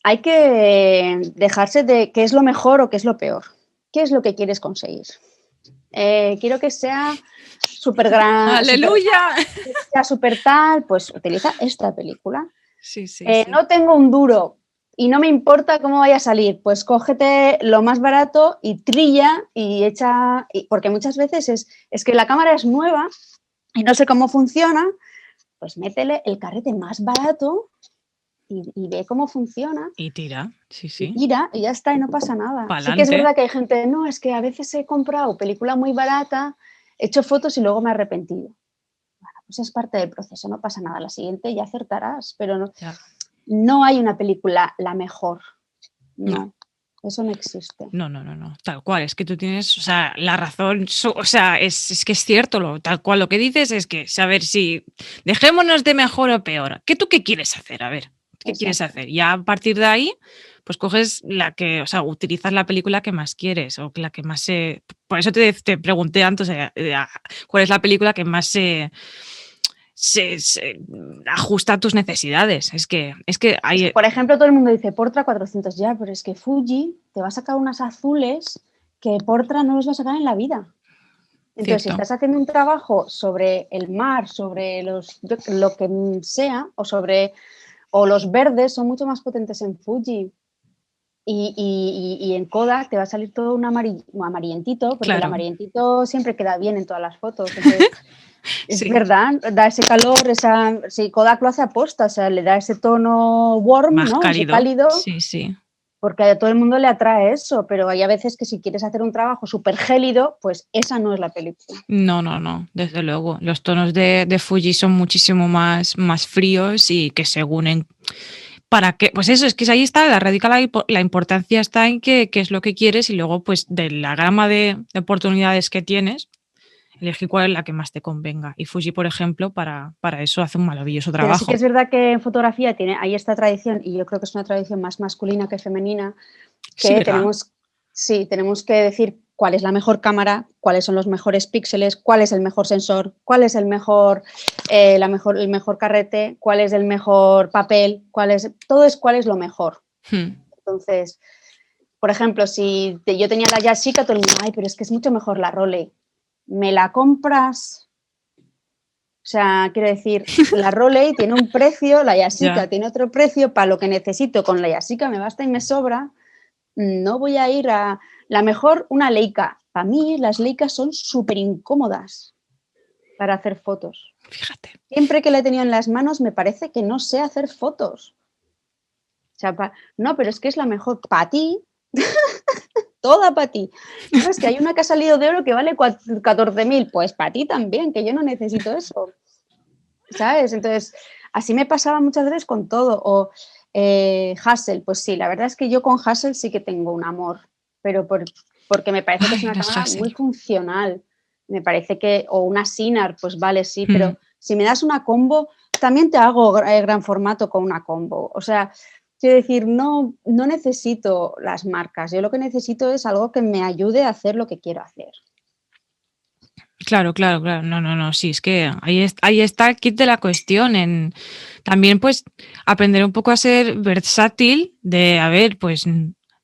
hay que dejarse de qué es lo mejor o qué es lo peor. ¿Qué es lo que quieres conseguir? Quiero que sea súper gran, ¡Aleluya! súper tal, pues utiliza esta película. Sí, sí, sí. No tengo un duro y no me importa cómo vaya a salir, pues cógete lo más barato y trilla y echa, porque muchas veces es que la cámara es nueva y no sé cómo funciona, pues métele el carrete más barato y ve cómo funciona. Y tira, sí, Y sí. tira y ya está y no pasa nada. Sí que es Pa'lante. verdad que hay gente, no, es que a veces he comprado película muy barata, he hecho fotos y luego me he arrepentido. Bueno, pues es parte del proceso, no pasa nada. La siguiente ya acertarás, pero Ya. no hay una película la mejor. No, No, eso no existe. no, no, no, no. Tal cual. Es que tú tienes, o sea, la razón. O sea, es que es cierto, tal cual lo que dices es que saber si. Dejémonos de mejor o peor. ¿Tú qué quieres hacer? A ver, ¿qué quieres Exacto. hacer? Ya a partir de ahí, pues coges la que, o sea, utilizas la película que más quieres o la que más se. Por eso te pregunté antes, ¿cuál es la película que más se ajusta a tus necesidades? Es que Es que, hay. por ejemplo, todo el mundo dice Portra 400 ya, pero es que Fuji te va a sacar unas azules que Portra no los va a sacar en la vida. Entonces, si Cierto. estás haciendo un trabajo sobre el mar, sobre lo que sea, o los verdes son mucho más potentes en Fuji. y en Kodak te va a salir todo un amarillentito, porque el Claro. amarillentito siempre queda bien en todas las fotos. Entonces, es Sí. verdad, da ese calor, sí, Kodak lo hace aposta, o sea, le da ese tono warm, Más ¿no? Ese cálido. cálido, Sí, sí. porque a todo el mundo le atrae eso, pero hay a veces que si quieres hacer un trabajo súper gélido, pues esa no es la película. No, no, no, desde luego. Los tonos de Fuji son muchísimo más fríos y que según para qué, pues eso, es que ahí está, radica la importancia está en qué es lo que quieres y luego pues de la gama de oportunidades que tienes, elegir cuál es la que más te convenga. Y Fuji, por ejemplo, para eso hace un maravilloso Pero sí que trabajo. es verdad que en fotografía hay esta tradición, y yo creo que es una tradición más masculina que femenina, Sí, que ¿verdad? tenemos que decir cuál es la mejor cámara, cuáles son los mejores píxeles, cuál es el mejor sensor, cuál es el mejor carrete, cuál es el mejor papel, cuál es lo mejor. Hmm. Entonces, por ejemplo, si yo tenía la Yashica, todo el mundo, ay, pero es que es mucho mejor la Rolei. ¿Me la compras? O sea, quiero decir, la Rolei tiene un precio, la Yashica Ya. tiene otro precio, para lo que necesito con la Yashica me basta y me sobra. No voy a ir a la mejor, una Leica. Para mí las Leicas son súper incómodas para hacer fotos. Fíjate. Siempre que la he tenido en las manos me parece que no sé hacer fotos. O sea, no, pero es que es la mejor para ti, toda para ti. No, es que hay una que ha salido de oro que vale 14.000, pues para ti también, que yo no necesito eso. ¿Sabes? Entonces, así me pasaba muchas veces con todo. O Hassel, pues sí, la verdad es que yo con Hassel sí que tengo un amor, pero porque me parece que es Ay, una las cámara muy Hassel. funcional. Me parece que, o una Sinar, pues vale, sí, Hmm. pero si me das una combo, también te hago gran formato con una combo. O sea, quiero decir, no necesito las marcas, yo lo que necesito es algo que me ayude a hacer lo que quiero hacer. Claro, claro, claro. No, no, no. Sí, es que ahí está el kit de la cuestión. También, pues, aprender un poco a ser versátil, de, a ver, pues,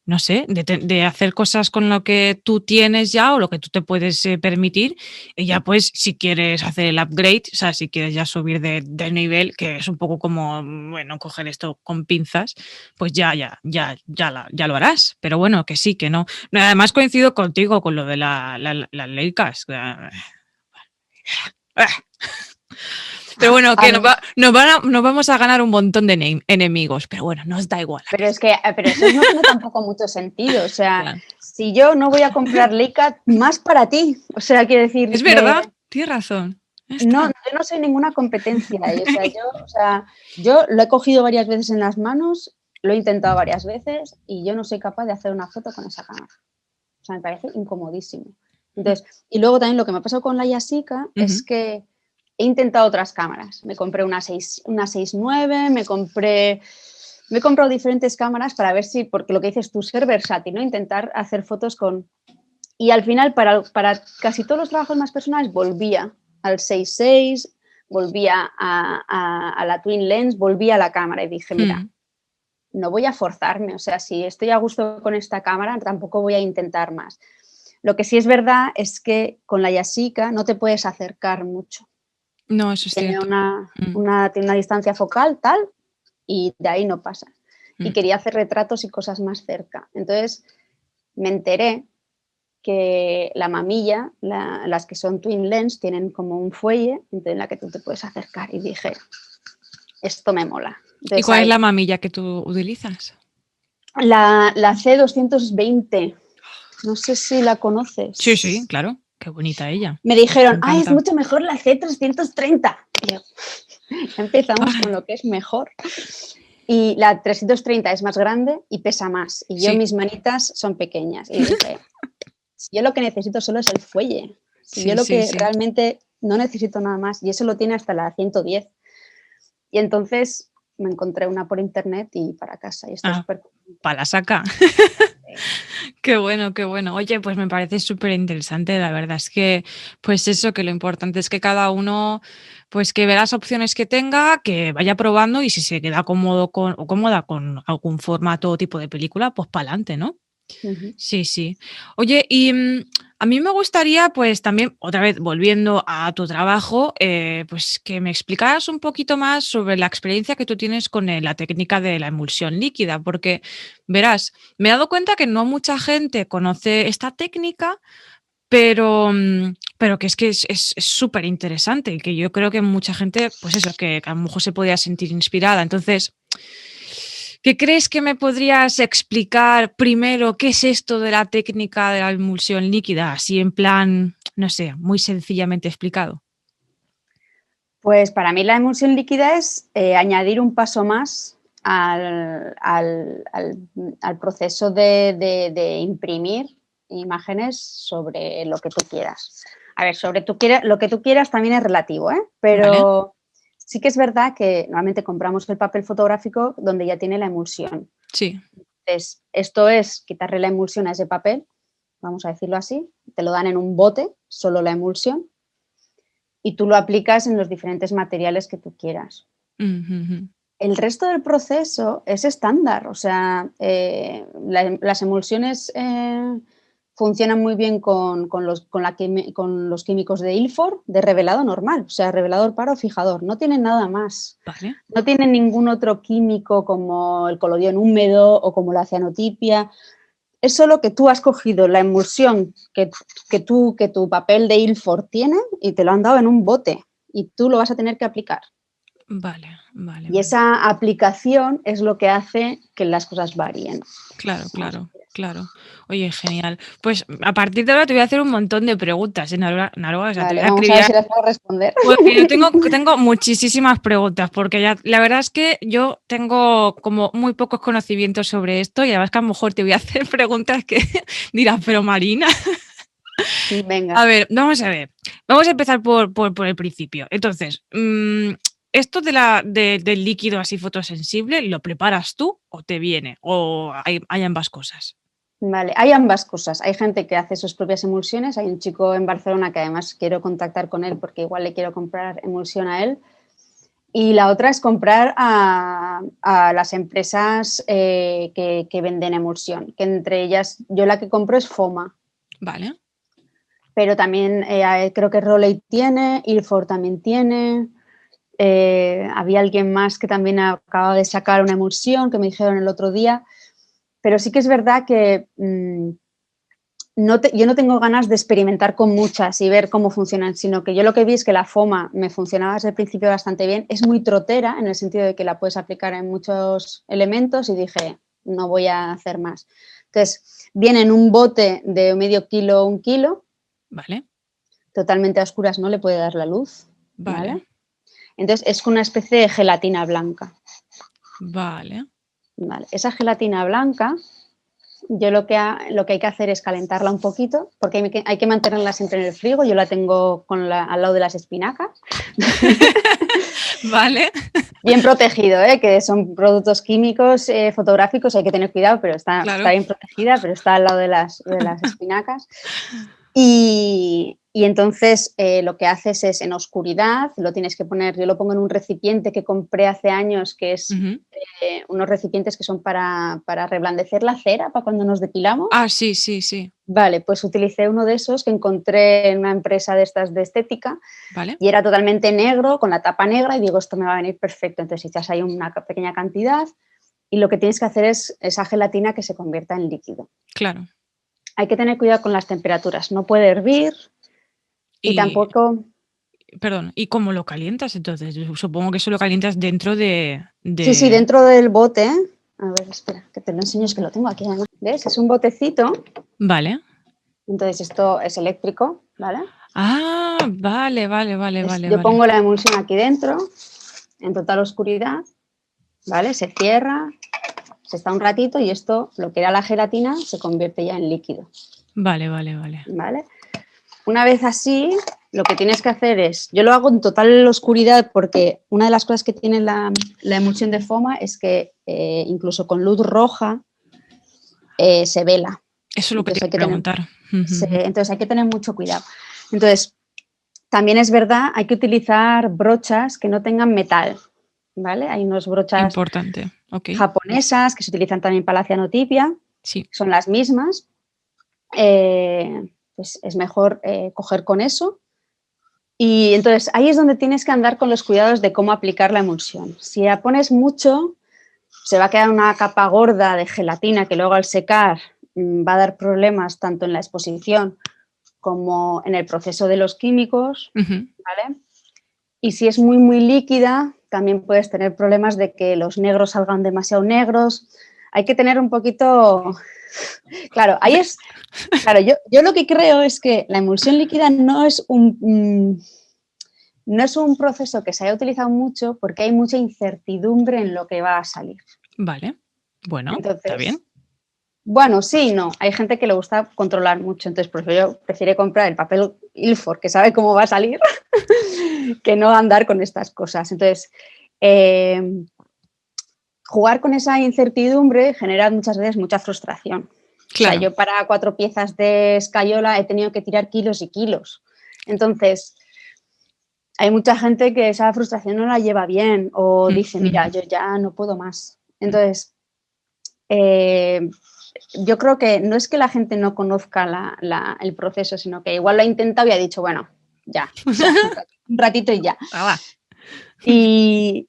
no sé, de hacer cosas con lo que tú tienes ya o lo que tú te puedes permitir. Y ya, pues, si quieres hacer el upgrade, o sea, si quieres ya subir de nivel, que es un poco como, bueno, coger esto con pinzas, pues ya lo harás. Pero bueno, que sí, que no. Además, coincido contigo con lo de las Leicas. Pero bueno, A que mí, nos vamos a ganar un montón de enemigos, pero bueno, nos da igual. pero eso no tiene tampoco mucho sentido. O sea, Ya. si yo no voy a comprar Leica, más para ti. O sea, quiero decir, Es verdad, tienes razón. Ya no, está. yo no soy ninguna competencia. Yo lo he cogido varias veces en las manos, lo he intentado varias veces y yo no soy capaz de hacer una foto con esa cámara. O sea, me parece incomodísimo. Entonces, y luego también lo que me ha pasado con la Yashica es Ujú. que he intentado otras cámaras. Me compré una 6.9, me he comprado diferentes cámaras para ver si, porque lo que dices tú, ser versátil, ¿no? Intentar hacer fotos con... Y al final, para casi todos los trabajos más personales, volvía al 6.6, volvía a la Twin Lens, volvía a la cámara y dije, mira, Hmm. no voy a forzarme, o sea, si estoy a gusto con esta cámara, tampoco voy a intentar más. Lo que sí es verdad es que con la Yashica no te puedes acercar mucho. No, eso es Tiene cierto. Mm, tiene una distancia focal tal y de ahí no pasa. Y mm. quería hacer retratos y cosas más cerca. Entonces me enteré que la mamilla, las que son twin lens, tienen como un fuelle en la que tú te puedes acercar. Y dije, esto me mola. ¿Y Entonces cuál es ahí, la mamilla que tú utilizas? la C220, no sé si la Sí, sí, conoces. claro. Qué bonita ella. Me Me dijeron, ay, es encanta. mucho mejor la C330. Y yo, empezamos con Ay, lo que es mejor. Y la 330 es más grande y pesa más. Y yo, sí, mis manitas son pequeñas. Y dije, si yo lo que necesito solo es el fuelle. Si yo sí, lo sí, que sí. realmente no necesito nada más. Y eso lo tiene hasta la 110. Y entonces me encontré una por internet y para casa. Y estoy Ah, súper para la saca. Qué bueno, qué bueno. Oye, pues me parece súper interesante. La verdad es que, pues eso, que lo importante es que cada uno, pues que vea las opciones que tenga, que vaya probando y si se queda cómodo o cómoda con algún formato o tipo de película, pues para adelante, ¿no? contenta. Sí, sí. Oye, y A mí me gustaría, pues también, otra vez volviendo a tu trabajo, pues que me explicaras un poquito más sobre la experiencia que tú tienes con la técnica de la emulsión líquida, porque verás, me he dado cuenta que no mucha gente conoce esta técnica, pero que es es súper interesante y que yo creo que mucha gente, pues eso, que a lo mejor se podría sentir inspirada. Entonces, ¿qué crees que me podrías explicar primero qué es esto de la técnica de la emulsión líquida? Así en plan, no sé, muy sencillamente explicado. Pues para mí la emulsión líquida es añadir un paso más al proceso de imprimir imágenes sobre lo que tú quieras. A ver, lo que tú quieras también es relativo, ¿eh? Vale, Pero sí que es verdad que normalmente compramos el papel fotográfico donde ya tiene la emulsión. sí. Entonces, esto es quitarle la emulsión a ese papel, vamos a decirlo así, te lo dan en un bote, solo la emulsión, y tú lo aplicas en los diferentes materiales que tú quieras. Ujujú. El resto del proceso es estándar, o sea, las emulsiones funcionan muy bien con los químicos de Ilford, de revelado normal, o sea, revelador para o fijador, no tienen nada más. Vale, No tienen ningún otro químico como el colodión húmedo o como la cianotipia. Es solo que tú has cogido la emulsión que tu papel de Ilford tiene y te lo han dado en un bote y tú lo vas a tener que aplicar. vale, vale, Y vale. esa aplicación es lo que hace que las cosas varíen. Claro, Vamos a claro, decir así. claro. Oye, genial. Pues a partir de ahora te voy a hacer un montón de preguntas, ¿eh, Narva? O sea, te Vale, voy a vamos a escribir. ver si las puedo responder. Porque yo tengo muchísimas preguntas, porque ya, la verdad es que yo tengo como muy pocos conocimientos sobre esto y además que a lo mejor te voy a hacer preguntas que dirás, pero Marina, a Venga. ver, vamos a ver, vamos a empezar por el principio. Entonces, ¿esto del líquido así fotosensible lo preparas tú o te viene? ¿O hay ambas cosas? Vale, hay ambas cosas. Hay gente que hace sus propias emulsiones. Hay un chico en Barcelona que además quiero contactar con él porque igual le quiero comprar emulsión a él. Y la otra es comprar a las empresas que venden emulsión, que entre ellas yo la que compro es Foma, Vale. pero también creo que Roley tiene, Ilford también tiene. Había alguien más que también acaba de sacar una emulsión que me dijeron el otro día, pero sí que es verdad que yo no tengo ganas de experimentar con muchas y ver cómo funcionan, sino que yo lo que vi es que la FOMA me funcionaba desde el principio bastante bien, es muy trotera en el sentido de que la puedes aplicar en muchos elementos y dije, no voy a hacer más. Entonces, viene en un bote de medio kilo, 1 kilo, Vale, totalmente a oscuras no le puede dar la luz, vale, ¿vale? Entonces, es una especie de gelatina blanca. vale. Vale. Esa gelatina blanca, yo lo que hay que hacer es calentarla un poquito, porque hay que mantenerla siempre en el frigo. Yo la tengo al lado de las espinacas. Vale. Bien protegido, ¿eh? Que son productos químicos fotográficos, hay que tener cuidado, pero está Claro. bien protegida, pero está al lado de las espinacas. Y entonces lo que haces es en oscuridad, lo tienes que poner, yo lo pongo en un recipiente que compré hace años, que es Ujú. unos recipientes que son para reblandecer la cera, para cuando nos depilamos. Ah, sí, sí, sí. Vale, pues utilicé uno de esos que encontré en una empresa de estas de estética Vale. y era totalmente negro, con la tapa negra, y digo, esto me va a venir perfecto. Entonces echas ahí una pequeña cantidad y lo que tienes que hacer es esa gelatina que se convierta en líquido. Claro. Hay que tener cuidado con las temperaturas, no puede hervir y Y, tampoco... perdón, ¿y cómo lo calientas entonces? Yo supongo que eso lo calientas dentro Sí, sí, de... dentro del bote. A ver, espera, que te lo enseño, es que lo tengo aquí además. ¿Ves? Es un botecito, Vale. entonces esto es eléctrico, ¿vale? Ah, vale, vale, vale, Entonces, vale, yo vale. pongo la emulsión aquí dentro, en total oscuridad, ¿vale? Se cierra, se está un ratito y esto, lo que era la gelatina, se convierte ya en líquido, Vale, vale, vale. ¿vale? Una vez así, lo que tienes que hacer es, yo lo hago en total oscuridad porque una de las cosas que tiene la emulsión de Foma es que incluso con luz roja se vela. Eso es lo que te Entonces iba a preguntar. entonces hay que tener mucho cuidado. Entonces, también es verdad, hay que utilizar brochas que no tengan metal, ¿vale? Hay unas brochas Importante. Ok. japonesas que se utilizan también para la cianotipia, Sí. son las mismas. pues es mejor coger con eso. Y entonces ahí es donde tienes que andar con los cuidados de cómo aplicar la emulsión. Si la pones mucho, se va a quedar una capa gorda de gelatina que luego al secar va a dar problemas tanto en la exposición como en el proceso de los químicos, ¿vale? Y si es muy, muy líquida, también puedes tener problemas de que los negros salgan demasiado negros. Hay que tener un poquito... Claro, ahí es... Claro, yo lo que creo es que la emulsión líquida no es un proceso que se haya utilizado mucho porque hay mucha incertidumbre en lo que va a salir. Vale, bueno, Entonces, está bien. Bueno, sí, no. Hay gente que le gusta controlar mucho, entonces prefiero comprar el papel Ilford que sabe cómo va a salir que no andar con estas cosas. Entonces, jugar con esa incertidumbre genera muchas veces mucha frustración. Claro. O sea, yo para 4 piezas de escayola he tenido que tirar kilos y kilos. Entonces, hay mucha gente que esa frustración no la lleva bien o dice, mira, yo ya no puedo más. Entonces, yo creo que no es que la gente no conozca el proceso, sino que igual lo ha intentado y ha dicho, bueno, ya, o sea, un ratito y ya. Y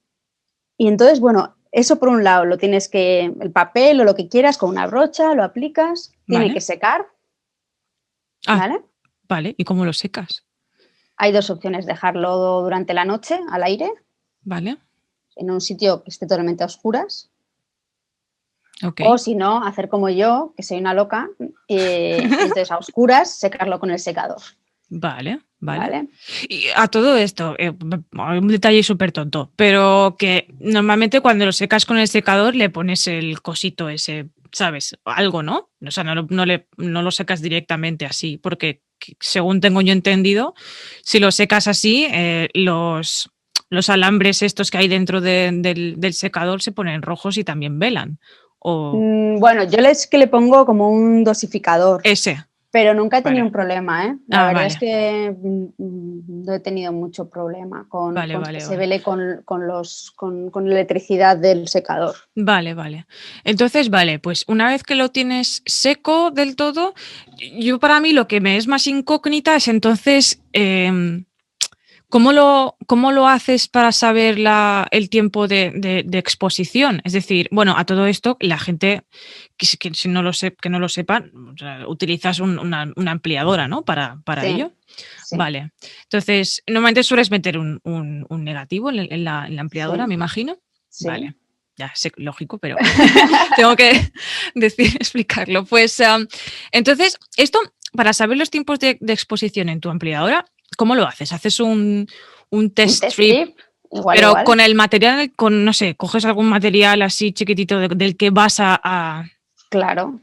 entonces, bueno, eso por un lado, lo tienes que, el papel o lo que quieras, con una brocha, lo aplicas, tiene que secar. ¿Vale? Vale, ¿y cómo lo secas? Hay 2 opciones, dejarlo durante la noche al aire. Vale. En un sitio que esté totalmente a oscuras. Okay. O si no, hacer como yo, que soy una loca, y entonces a oscuras secarlo con el secador. Vale. Y a todo esto, un detalle súper tonto, pero que normalmente cuando lo secas con el secador le pones el cosito ese, ¿sabes? Algo, ¿no? O sea, no lo secas directamente así, porque según tengo yo entendido, si lo secas así, los alambres estos que hay dentro del secador se ponen rojos y también velan. Bueno, yo le pongo como un dosificador. Ese. Pero nunca he tenido un problema, ¿eh? La verdad vale. es que no he tenido mucho problema con que se vele con la electricidad del secador. Vale. Entonces, pues una vez que lo tienes seco del todo, para mí lo que me es más incógnita es entonces ¿cómo lo haces para saber el tiempo de exposición? Es decir, bueno, a todo esto, la gente que no lo sepa, o sea, utilizas una ampliadora, ¿no? Para Sí, ello. Sí. Vale. Entonces, normalmente sueles meter un negativo en la ampliadora, Sí. me imagino. Sí. Vale. Ya sé, lógico, pero tengo que explicarlo. Pues entonces, esto, para saber los tiempos de exposición en tu ampliadora, ¿cómo lo haces? ¿Haces un test strip? Pero igual. con el material, no sé, coges algún material así chiquitito del que vas a... Claro.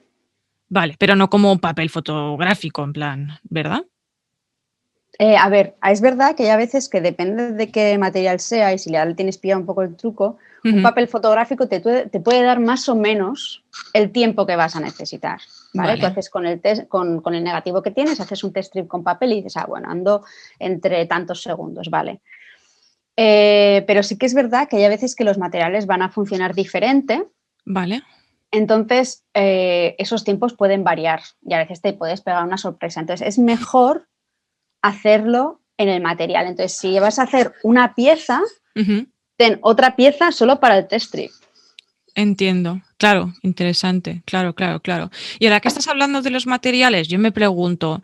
Vale, pero no como papel fotográfico, en plan, ¿verdad? A ver, es verdad que hay a veces que depende de qué material sea y si le tienes pillado un poco el truco, un papel fotográfico te puede dar más o menos el tiempo que vas a necesitar. ¿Vale? Tú haces con el negativo que tienes, haces un test strip con papel y dices, bueno, ando entre tantos segundos, ¿vale? Pero sí que es verdad que hay a veces que los materiales van a funcionar diferente. Vale. Entonces, esos tiempos pueden variar y a veces te puedes pegar una sorpresa. Entonces, es mejor hacerlo en el material. Entonces, si vas a hacer una pieza, ten otra pieza solo para el test strip. Entiendo, claro, interesante, claro. Y ahora que estás hablando de los materiales, yo me pregunto,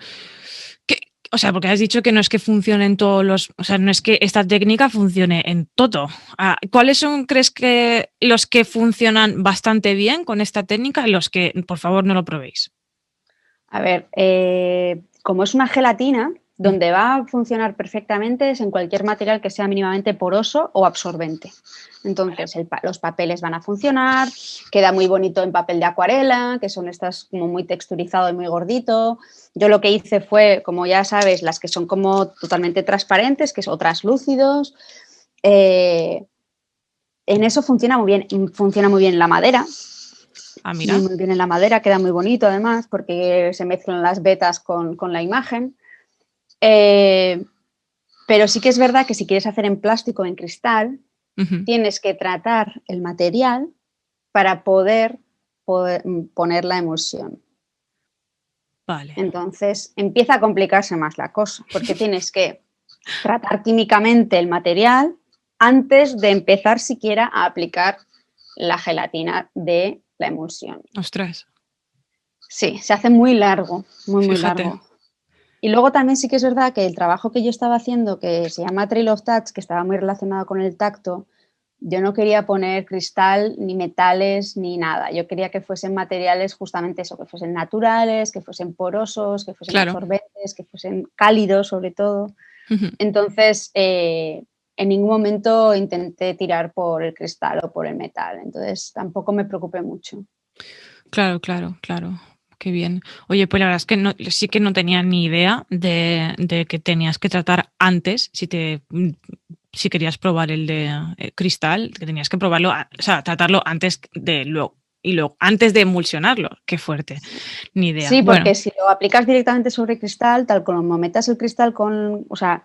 porque has dicho que no es que funcione en todos no es que esta técnica funcione en todo. ¿Cuáles crees que los que funcionan bastante bien con esta técnica y los que, por favor, no lo probéis? A ver, como es una gelatina, donde va a funcionar perfectamente es en cualquier material que sea mínimamente poroso o absorbente. Entonces, los papeles van a funcionar, queda muy bonito en papel de acuarela, que son estas como muy texturizado y muy gordito. Yo lo que hice fue, como ya sabes, las que son como totalmente transparentes, que son translúcidos. En eso funciona muy bien la madera. Mira. Muy bien en la madera, queda muy bonito además porque se mezclan las vetas con la imagen. Pero sí que es verdad que si quieres hacer en plástico o en cristal, tienes que tratar el material para poder poner la emulsión. Vale. Entonces empieza a complicarse más la cosa, porque tienes que tratar químicamente el material antes de empezar siquiera a aplicar la gelatina de la emulsión. Ostras. Sí, se hace muy largo, muy Fíjate. largo. Y luego también sí que es verdad que el trabajo que yo estaba haciendo, que se llama Trail of Touch, que estaba muy relacionado con el tacto, yo no quería poner cristal, ni metales, ni nada. Yo quería que fuesen materiales justamente eso, que fuesen naturales, que fuesen porosos, que fuesen Claro. absorbentes, que fuesen cálidos sobre todo. Entonces, en ningún momento intenté tirar por el cristal o por el metal. Entonces, tampoco me preocupé mucho. Claro, claro, claro. Qué bien. Oye, pues la verdad es que sí que no tenía ni idea de que tenías que tratar antes, si querías probar el de cristal, que tenías que probarlo, o sea, tratarlo antes de luego. Y luego, antes de emulsionarlo. Qué fuerte. Ni idea. Sí, porque Bueno, si lo aplicas directamente sobre cristal, tal como metas el cristal con, o sea,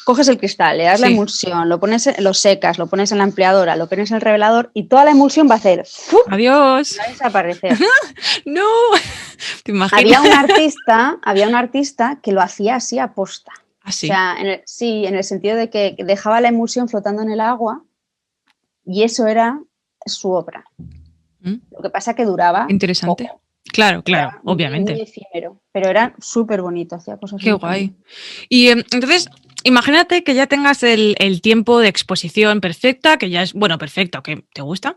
coges el cristal, le das la sí. emulsión, lo secas, lo pones en la ampliadora, lo pones en el revelador y toda la emulsión va a hacer ¡fuf! Adiós. Va a desaparecer. No. ¿Te imaginas? Había un artista que lo hacía así a posta. ¿Ah, O sí? sea, en el sentido de que dejaba la emulsión flotando en el agua y eso era su obra. ¿Mm? Lo que pasa que duraba Interesante. poco, Claro, claro, era muy obviamente. efímero, pero era súper bonito, hacía cosas Qué muy bonitas. guay. Y entonces, imagínate que ya tengas el tiempo de exposición perfecta, que ya es, bueno, perfecto, que te gusta,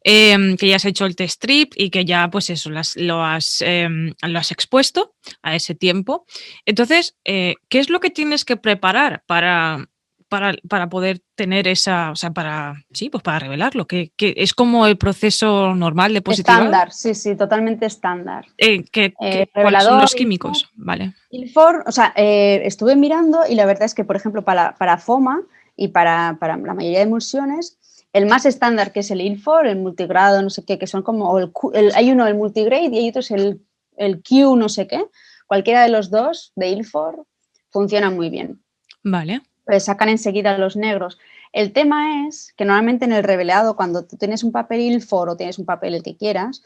que ya has hecho el test strip y que ya, pues eso, lo has expuesto a ese tiempo. Entonces, ¿qué es lo que tienes que preparar para poder tener esa, o sea, sí, pues para revelarlo? Que es como el proceso normal de positivado. Estándar, sí, totalmente estándar. ¿Cuáles son Revelador, los químicos? Vale. Ilfor, o sea, estuve mirando y la verdad es que, por ejemplo, para FOMA y para la mayoría de emulsiones, el más estándar que es el Ilfor, el multigrado, no sé qué, que son como, hay uno el multigrade y hay otro es el Q no sé qué, cualquiera de los dos de Ilfor funciona muy bien. Vale. Pues sacan enseguida los negros. El tema es que normalmente en el revelado, cuando tú tienes un papel Ilfor o tienes un papel el que quieras,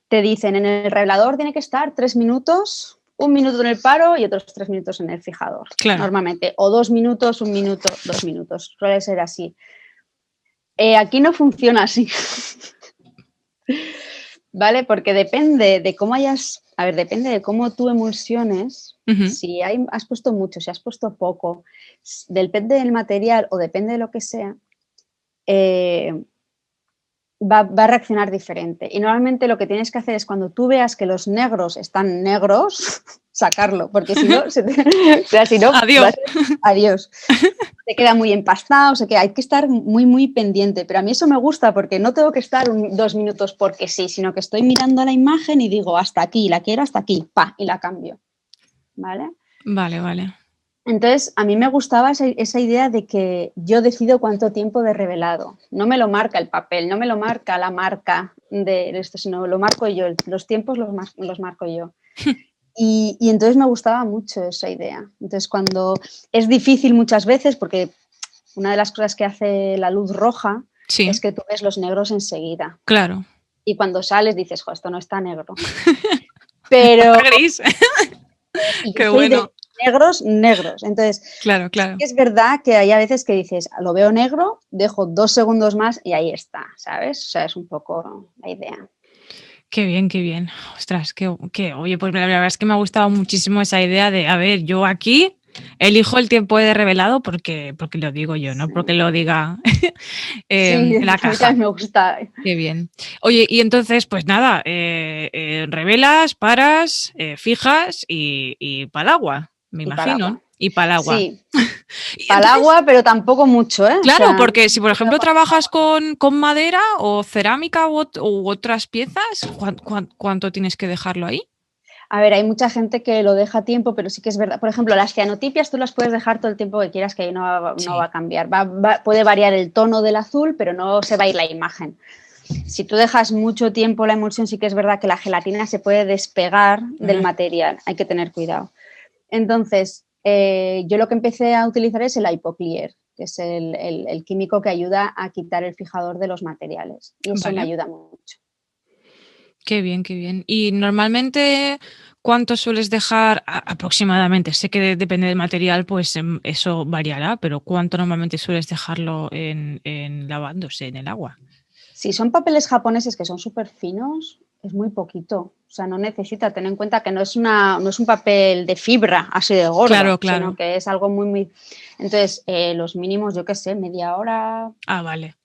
te dicen en el revelador tiene que estar 3 minutos, 1 minuto en el paro y otros 3 minutos en el fijador. Claro. Normalmente, o 2 minutos, 1 minuto, 2 minutos. Suele ser así. Aquí no funciona así. ¿Vale? Porque depende de cómo depende de cómo tú emulsiones. Si has puesto mucho, si has puesto poco, depende del material o depende de lo que sea, va a reaccionar diferente. Y normalmente lo que tienes que hacer es cuando tú veas que los negros están negros, sacarlo, porque si no, Adiós. Adiós. Se queda muy empastado, hay que estar muy pendiente. Pero a mí eso me gusta porque no tengo que estar 2 minutos porque sí, sino que estoy mirando la imagen y digo hasta aquí, la quiero hasta aquí, pa, y la cambio. ¿Vale? Vale. Entonces, a mí me gustaba esa idea de que yo decido cuánto tiempo de revelado. No me lo marca el papel, no me lo marca la marca de esto, sino lo marco yo. Los tiempos los marco yo. Y entonces me gustaba mucho esa idea. Entonces, cuando es difícil muchas veces, porque una de las cosas que hace la luz roja Sí. es que tú ves los negros enseguida. Claro. Y cuando sales dices, jo, esto no está negro. Pero... Está gris. Y yo Qué soy bueno. de negros. Entonces, Claro. sí que es verdad que hay a veces que dices, lo veo negro, dejo 2 segundos más y ahí está, ¿sabes? O sea, es un poco la idea. Qué bien. Ostras, oye, pues la verdad es que me ha gustado muchísimo esa idea de, a ver, yo aquí elijo el tiempo de revelado porque lo digo yo, no porque lo diga Sí, en la a mí caja. también me gusta. Qué bien. Oye, y entonces, pues nada, revelas, paras, fijas y pa'l agua, me Y para el imagino, agua. ¿no? Y pa'l agua. Sí, Y para el entonces, agua, pero tampoco mucho, ¿eh? O claro, sea, porque si por ejemplo trabajas con madera o cerámica u otras piezas, ¿cuánto tienes que dejarlo ahí? a ver, hay mucha gente que lo deja a tiempo, pero sí que es verdad. Por ejemplo, las cianotipias tú las puedes dejar todo el tiempo que quieras, que ahí no va a cambiar. Puede variar el tono del azul, pero no se va a ir la imagen. Si tú dejas mucho tiempo la emulsión, sí que es verdad que la gelatina se puede despegar del material. Hay que tener cuidado. Entonces, yo lo que empecé a utilizar es el Hypoclear, que es el químico que ayuda a quitar el fijador de los materiales. Y eso me Vale. ayuda mucho. Qué bien. Y normalmente, ¿cuánto sueles dejar aproximadamente? Sé que depende del material, pues eso variará, pero ¿cuánto normalmente sueles dejarlo lavándose en el agua? Si son papeles japoneses que son súper finos, es muy poquito. O sea, no necesita tener en cuenta que no es un papel de fibra así de gordo, Claro, sino claro. que es algo muy, muy... Entonces, los mínimos, yo qué sé, media hora, Ah, vale,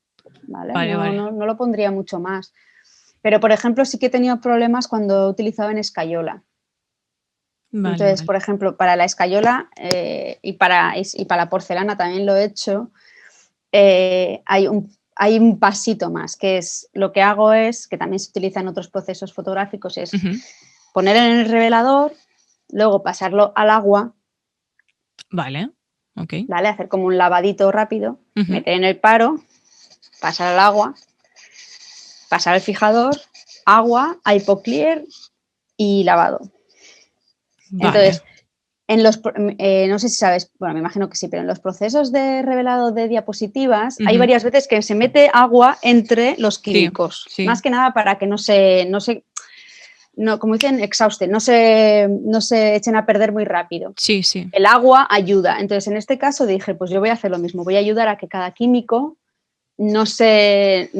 ¿vale? vale, No, vale. no, no lo pondría mucho más. Pero, por ejemplo, sí que he tenido problemas cuando he utilizado en escayola. Vale, Entonces, vale. por ejemplo, para la escayola y para la porcelana también lo he hecho, hay un pasito más, que es lo que hago es, que también se utiliza en otros procesos fotográficos, es Ujú. poner en el revelador, luego pasarlo al agua, Vale, ok. ¿vale? Hacer como un lavadito rápido, Ujú. meter en el paro, pasar al agua, pasar al fijador, agua, hypoclear y lavado. Vale. Entonces, no sé si sabes, bueno, me imagino que sí, pero en los procesos de revelado de diapositivas hay Ujú. varias veces que se mete agua entre los Sí, químicos, sí, más que nada para que no, como dicen, exhausten, no se echen a perder muy rápido. sí, sí. El agua ayuda. Entonces, en este caso dije, pues yo voy a hacer lo mismo, voy a ayudar a que cada químico no se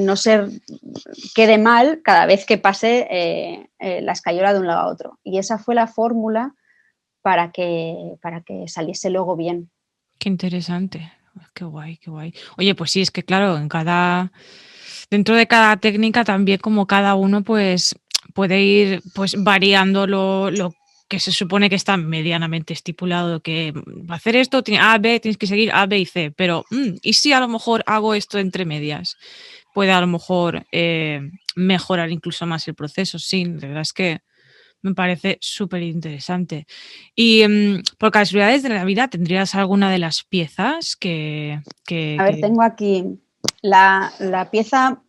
quede mal cada vez que pase la escayola de un lado a otro. Y esa fue la fórmula para que saliese luego bien. Qué interesante. Qué guay, qué guay. Oye, pues sí, es que claro, dentro de cada técnica también como cada uno pues puede ir pues variando lo que se supone que está medianamente estipulado, que va a hacer esto, tiene A, B, tienes que seguir A, B y C, pero ¿y si a lo mejor hago esto entre medias? Puede a lo mejor mejorar incluso más el proceso. Sí, de verdad es que me parece súper interesante. Y por casualidades de la vida, ¿tendrías alguna de las piezas A ver, tengo aquí la pieza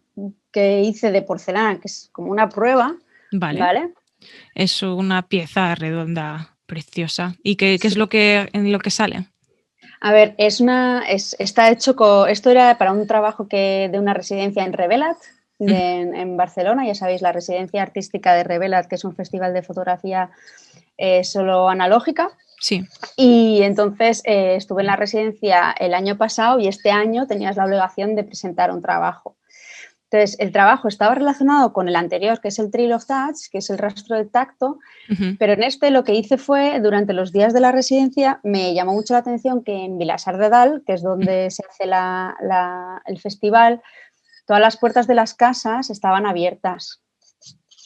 que hice de porcelana, que es como una prueba, Vale, ¿vale? es una pieza redonda preciosa. ¿Y qué es Sí. en lo que sale? A ver, está hecho esto era para un trabajo de una residencia en Revelat, Ujú. en Barcelona, ya sabéis, la residencia artística de Revelat, que es un festival de fotografía solo analógica. Sí. Y entonces estuve en la residencia el año pasado y este año tenías la obligación de presentar un trabajo. Entonces, el trabajo estaba relacionado con el anterior, que es el Trail of Touch, que es el rastro del tacto, Ujú. pero en este lo que hice fue, durante los días de la residencia, me llamó mucho la atención que en Vilassar de Dalt, que es Ujú. donde se hace el festival, todas las puertas de las casas estaban abiertas,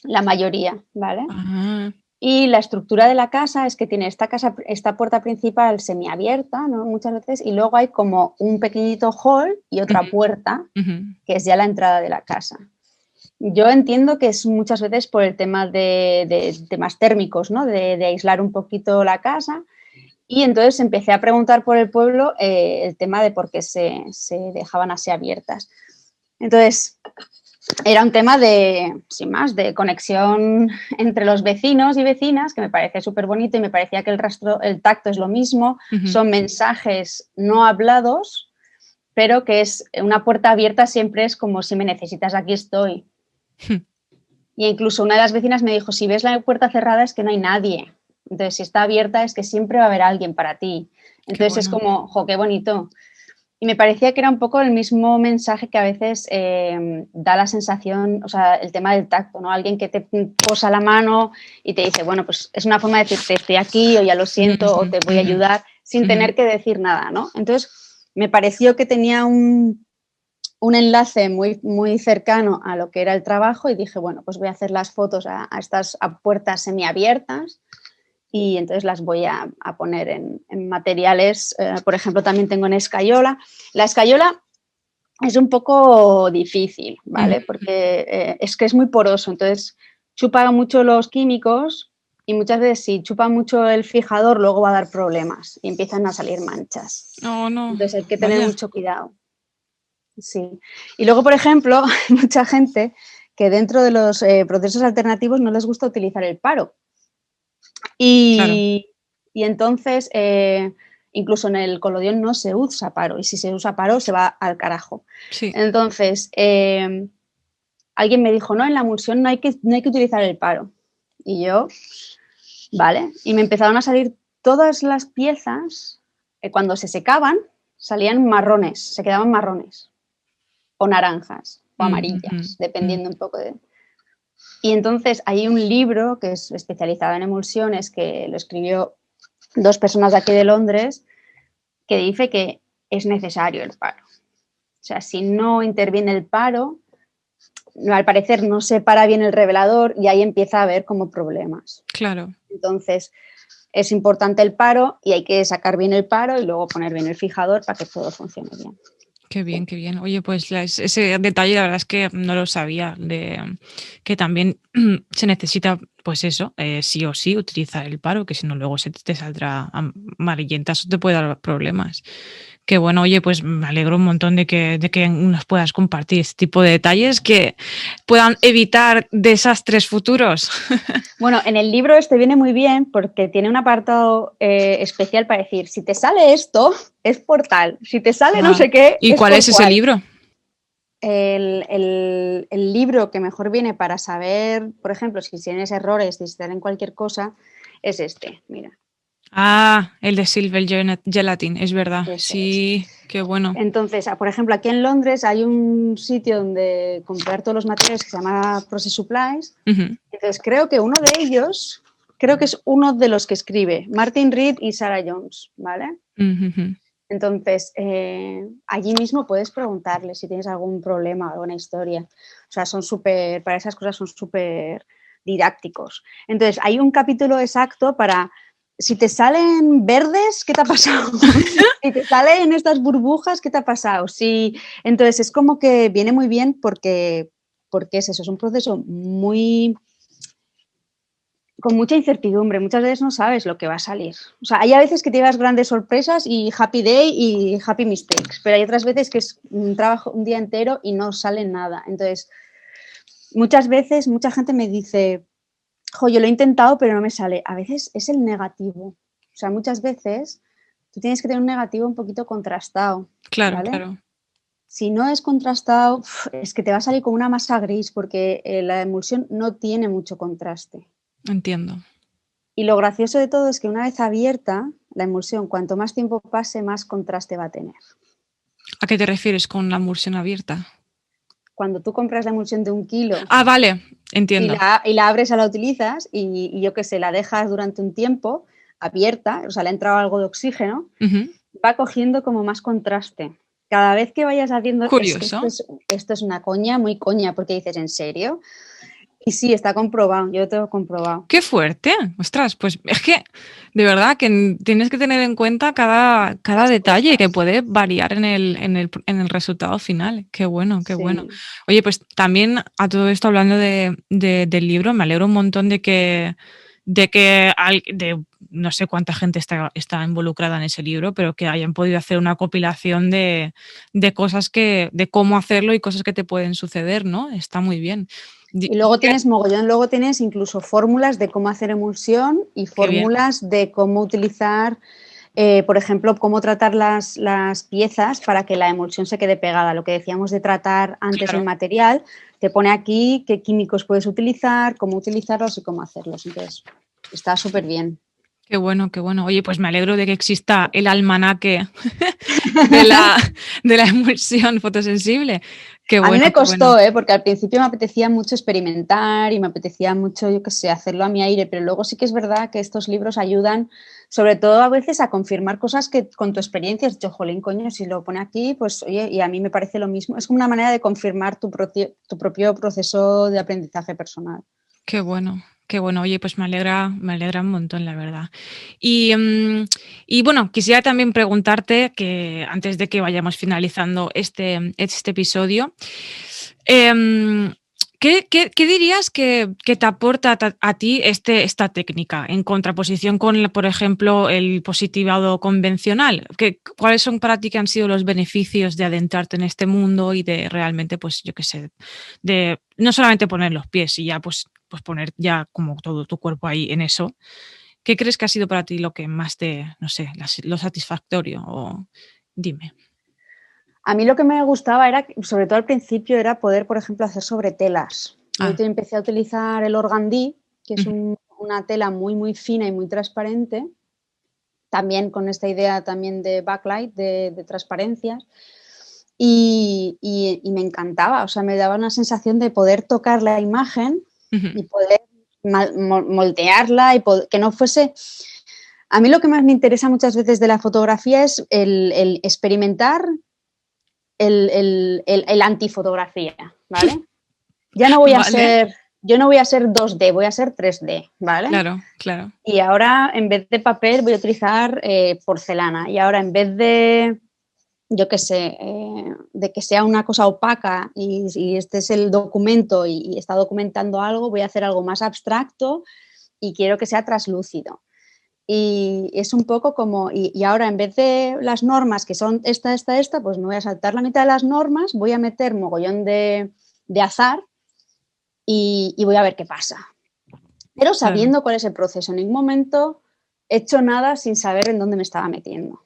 la mayoría, ¿vale? Ah, Y la estructura de la casa es que tiene esta puerta principal semiabierta, ¿no? Muchas veces, y luego hay como un pequeñito hall y otra ujú, puerta, ujú. que es ya la entrada de la casa. Yo entiendo que es muchas veces por el tema de temas térmicos, ¿no? De aislar un poquito la casa. Y entonces empecé a preguntar por el pueblo el tema de por qué se dejaban así abiertas. Entonces, era un tema sin más, de conexión entre los vecinos y vecinas, que me parece súper bonito y me parecía que el tacto es lo mismo, Ujú. son mensajes no hablados, pero que es una puerta abierta siempre es como si me necesitas, aquí estoy. Y incluso una de las vecinas me dijo, si ves la puerta cerrada es que no hay nadie. Entonces, si está abierta es que siempre va a haber alguien para ti. Qué Entonces es bueno. como, jo, qué bonito. Y me parecía que era un poco el mismo mensaje que a veces da la sensación, o sea, el tema del tacto, ¿no? Alguien que te posa la mano y te dice, bueno, pues es una forma de decirte, estoy aquí o ya lo siento Ujú, o te voy a ujú, ayudar sin ujú. tener que decir nada, ¿no? Entonces, me pareció que tenía un enlace muy, muy cercano a lo que era el trabajo y dije, bueno, pues voy a hacer las fotos a estas puertas semiabiertas y entonces las voy a poner en materiales, por ejemplo, también tengo en escayola. La escayola es un poco difícil, Ujú. ¿vale? Porque es que es muy poroso, entonces chupa mucho los químicos y muchas veces si chupa mucho el fijador luego va a dar problemas y empiezan a salir manchas. Oh, no. Entonces hay que tener Vaya. mucho cuidado. Sí. Y luego, por ejemplo, hay mucha gente que dentro de los procesos alternativos no les gusta utilizar el paro. Claro. Y entonces, incluso en el colodión no se usa paro. Y si se usa paro, se va al carajo. Sí. Entonces, alguien me dijo, no, en la emulsión no hay que utilizar el paro. Y yo, ¿vale? Y me empezaron a salir todas las piezas, cuando se secaban, salían marrones, se quedaban marrones, o naranjas, o amarillas, dependiendo un poco de... Y entonces hay un libro que es especializado en emulsiones, que lo escribió 2 personas de aquí de Londres, que dice que es necesario el paro. O sea, si no interviene el paro, al parecer no se para bien el revelador y ahí empieza a haber como problemas. Claro. Entonces, es importante el paro y hay que sacar bien el paro y luego poner bien el fijador para que todo funcione bien. Qué bien, qué bien. Oye, pues ese detalle la verdad es que no lo sabía, de que también se necesita, pues eso, sí o sí utilizar el paro, que si no luego se te saldrá amarillenta, eso te puede dar problemas. Qué bueno, oye, pues me alegro un montón de que nos puedas compartir este tipo de detalles que puedan evitar desastres futuros. Bueno, en el libro este viene muy bien porque tiene un apartado especial para decir, si te sale esto, es por tal, si te sale no sé qué, ¿Y es cuál por es ese cual. libro? El libro que mejor viene para saber, por ejemplo, si tienes errores, si te salen cualquier cosa, es este, mira. Ah, el de Silver Gelatin, es verdad. Ese es. Sí, qué bueno. Entonces, por ejemplo, aquí en Londres hay un sitio donde comprar todos los materiales que se llama Process Supplies. Ujú. Entonces, creo que uno de ellos, creo que es uno de los que escribe, Martin Reed y Sarah Jones, ¿vale? Ujú. Entonces, allí mismo puedes preguntarle si tienes algún problema o alguna historia. O sea, son súper, para esas cosas son súper didácticos. Entonces, hay un capítulo exacto para, si te salen verdes, ¿qué te ha pasado? Si te salen estas burbujas, ¿qué te ha pasado? Sí, entonces, es como que viene muy bien porque es eso, es un proceso muy... con mucha incertidumbre, muchas veces no sabes lo que va a salir. O sea, hay a veces que te llevas grandes sorpresas y happy day y happy mistakes, pero hay otras veces que es un trabajo un día entero y no sale nada. Entonces, muchas veces, mucha gente me dice, jo, yo lo he intentado, pero no me sale. A veces es el negativo. O sea, muchas veces tú tienes que tener un negativo un poquito contrastado, Claro, ¿vale? claro. Si no es contrastado, es que te va a salir como una masa gris porque la emulsión no tiene mucho contraste. Entiendo. Y lo gracioso de todo es que una vez abierta la emulsión, cuanto más tiempo pase, más contraste va a tener. ¿A qué te refieres con la emulsión abierta? Cuando tú compras la emulsión de 1 kilo Ah, vale, y entiendo. la abres o la utilizas y yo qué sé, la dejas durante un tiempo abierta, o sea, le ha entrado algo de oxígeno, Ujú. va cogiendo como más contraste. Cada vez que vayas haciendo, es que Curioso. esto es una coña, muy coña, porque dices, ¿en serio? Y sí, está comprobado, yo lo tengo comprobado. Qué fuerte. Ostras, pues es que de verdad que tienes que tener en cuenta cada Las detalle que cosas. puede variar en el resultado final. Qué bueno, qué bueno. Sí. Oye, pues también a todo esto hablando del libro, me alegro un montón de no sé cuánta gente está involucrada en ese libro, pero que hayan podido hacer una compilación de cosas de cómo hacerlo y cosas que te pueden suceder, ¿no? Está muy bien. Y luego tienes mogollón, luego tienes incluso fórmulas de cómo hacer emulsión y Qué bien. fórmulas de cómo utilizar, por ejemplo, cómo tratar las piezas para que la emulsión se quede pegada. Lo que decíamos de tratar antes el Claro. material, te pone aquí qué químicos puedes utilizar, cómo utilizarlos y cómo hacerlos. Entonces, está súper bien. Qué bueno, qué bueno. Oye, pues me alegro de que exista el almanaque de la, de la emulsión fotosensible. Qué A mí bueno, me qué bueno. costó, porque al principio me apetecía mucho experimentar y me apetecía mucho, yo qué sé, hacerlo a mi aire, pero luego sí que es verdad que estos libros ayudan, sobre todo a veces, a confirmar cosas que con tu experiencia has dicho, jolín, coño, si lo pone aquí, pues oye, y a mí me parece lo mismo. Es como una manera de confirmar tu propio proceso de aprendizaje personal. Qué bueno, qué bueno. Oye, pues me alegra un montón, la verdad. Y bueno, quisiera también preguntarte que antes de que vayamos finalizando este episodio, em, ¿qué dirías que te aporta a ti esta técnica en contraposición con, por ejemplo, el positivado convencional? ¿Cuáles son para ti que han sido los beneficios de adentrarte en este mundo y de realmente, pues yo qué sé, de no solamente poner los pies y ya pues poner ya como todo tu cuerpo ahí en eso? ¿Qué crees que ha sido para ti lo que más no sé, lo satisfactorio? O dime. A mí lo que me gustaba era, sobre todo al principio, era poder, por ejemplo, hacer sobre telas. Yo Ah, empecé a utilizar el organdí, que es ujú, una tela muy, muy fina y muy transparente, también con esta idea también de backlight, de transparencias. Y me encantaba, o sea, me daba una sensación de poder tocar la imagen y poder moldearla y que no fuese... A mí lo que más me interesa muchas veces de la fotografía es el experimentar el antifotografía, ¿vale? Ya no voy a ser... Yo no voy a ser 2D, voy a ser 3D, ¿vale? Claro, claro. Y ahora, en vez de papel, voy a utilizar porcelana. Y ahora, en vez de, yo qué sé, de que sea una cosa opaca y este es el documento y está documentando algo, voy a hacer algo más abstracto y quiero que sea traslúcido. Y es un poco como, y ahora en vez de las normas que son esta, pues me voy a saltar la mitad de las normas, voy a meter mogollón de azar y voy a ver qué pasa. Pero sabiendo cuál es el proceso. En ningún momento he hecho nada sin saber en dónde me estaba metiendo.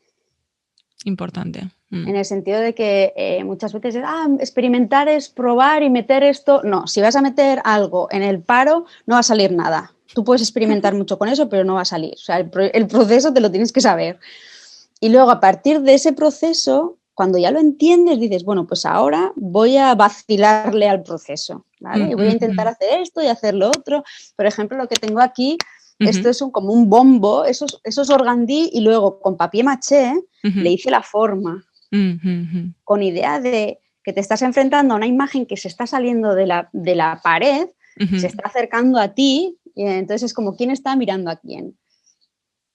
Importante. En el sentido de que muchas veces experimentar es probar y meter esto. No, si vas a meter algo en el paro, no va a salir nada. Tú puedes experimentar mucho con eso, pero no va a salir. O sea, el proceso te lo tienes que saber. Y luego, a partir de ese proceso, cuando ya lo entiendes, dices, bueno, pues ahora voy a vacilarle al proceso, ¿vale? Y voy a intentar hacer esto y hacer lo otro. Por ejemplo, lo que tengo aquí, esto es como un bombo, eso es organdí y luego con papier maché le hice la forma. Con idea de que te estás enfrentando a una imagen que se está saliendo de la pared, se está acercando a ti, y entonces es como quién está mirando a quién.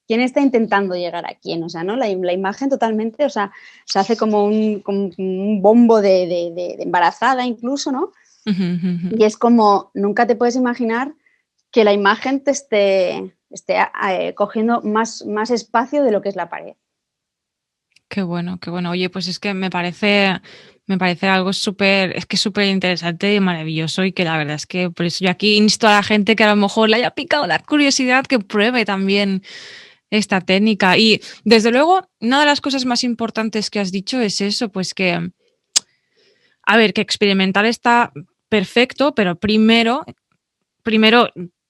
¿Quién está intentando llegar a quién? O sea, ¿no? La imagen totalmente, o sea, se hace como un bombo de embarazada incluso, ¿no? Y es como, nunca te puedes imaginar que la imagen te esté cogiendo más espacio de lo que es la pared. Qué bueno, qué bueno. Oye, pues es que me parece algo súper interesante y maravilloso y que la verdad es que por eso yo aquí insto a la gente que a lo mejor le haya picado la curiosidad que pruebe también esta técnica. Y desde luego, una de las cosas más importantes que has dicho es eso, pues que, a ver, que experimentar está perfecto, pero primero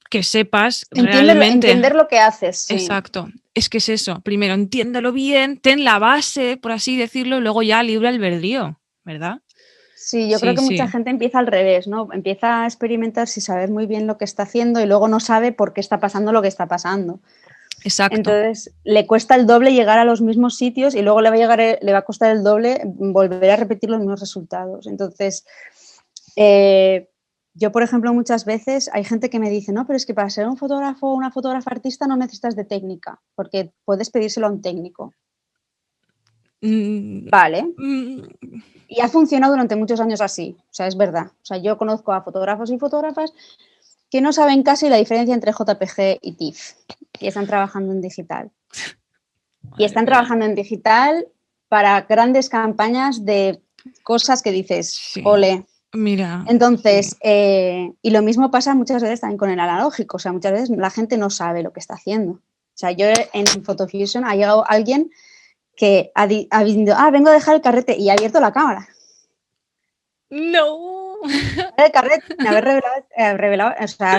que sepas realmente. Entender lo que haces, sí. Exacto. Es que es eso. Primero, entiéndelo bien, ten la base, por así decirlo, y luego ya libre albedrío, ¿verdad? Sí, yo creo que mucha gente empieza al revés, ¿no? Empieza a experimentar sin saber muy bien lo que está haciendo y luego no sabe por qué está pasando lo que está pasando. Exacto. Entonces, le cuesta el doble llegar a los mismos sitios y luego le va a costar el doble volver a repetir los mismos resultados. Entonces, yo, por ejemplo, muchas veces hay gente que me dice, no, pero es que para ser un fotógrafo o una fotógrafa artista no necesitas de técnica, porque puedes pedírselo a un técnico. Vale. Y ha funcionado durante muchos años así, o sea, es verdad. O sea, yo conozco a fotógrafos y fotógrafas que no saben casi la diferencia entre JPG y TIFF y están trabajando en digital. Y están trabajando en digital para grandes campañas de cosas que dices, ole. Mira. Entonces, y lo mismo pasa muchas veces también con el analógico. O sea, muchas veces la gente no sabe lo que está haciendo. O sea, yo en Photofusion ha llegado alguien que ha dicho, vengo a dejar el carrete y ha abierto la cámara. No. El carrete, sin haber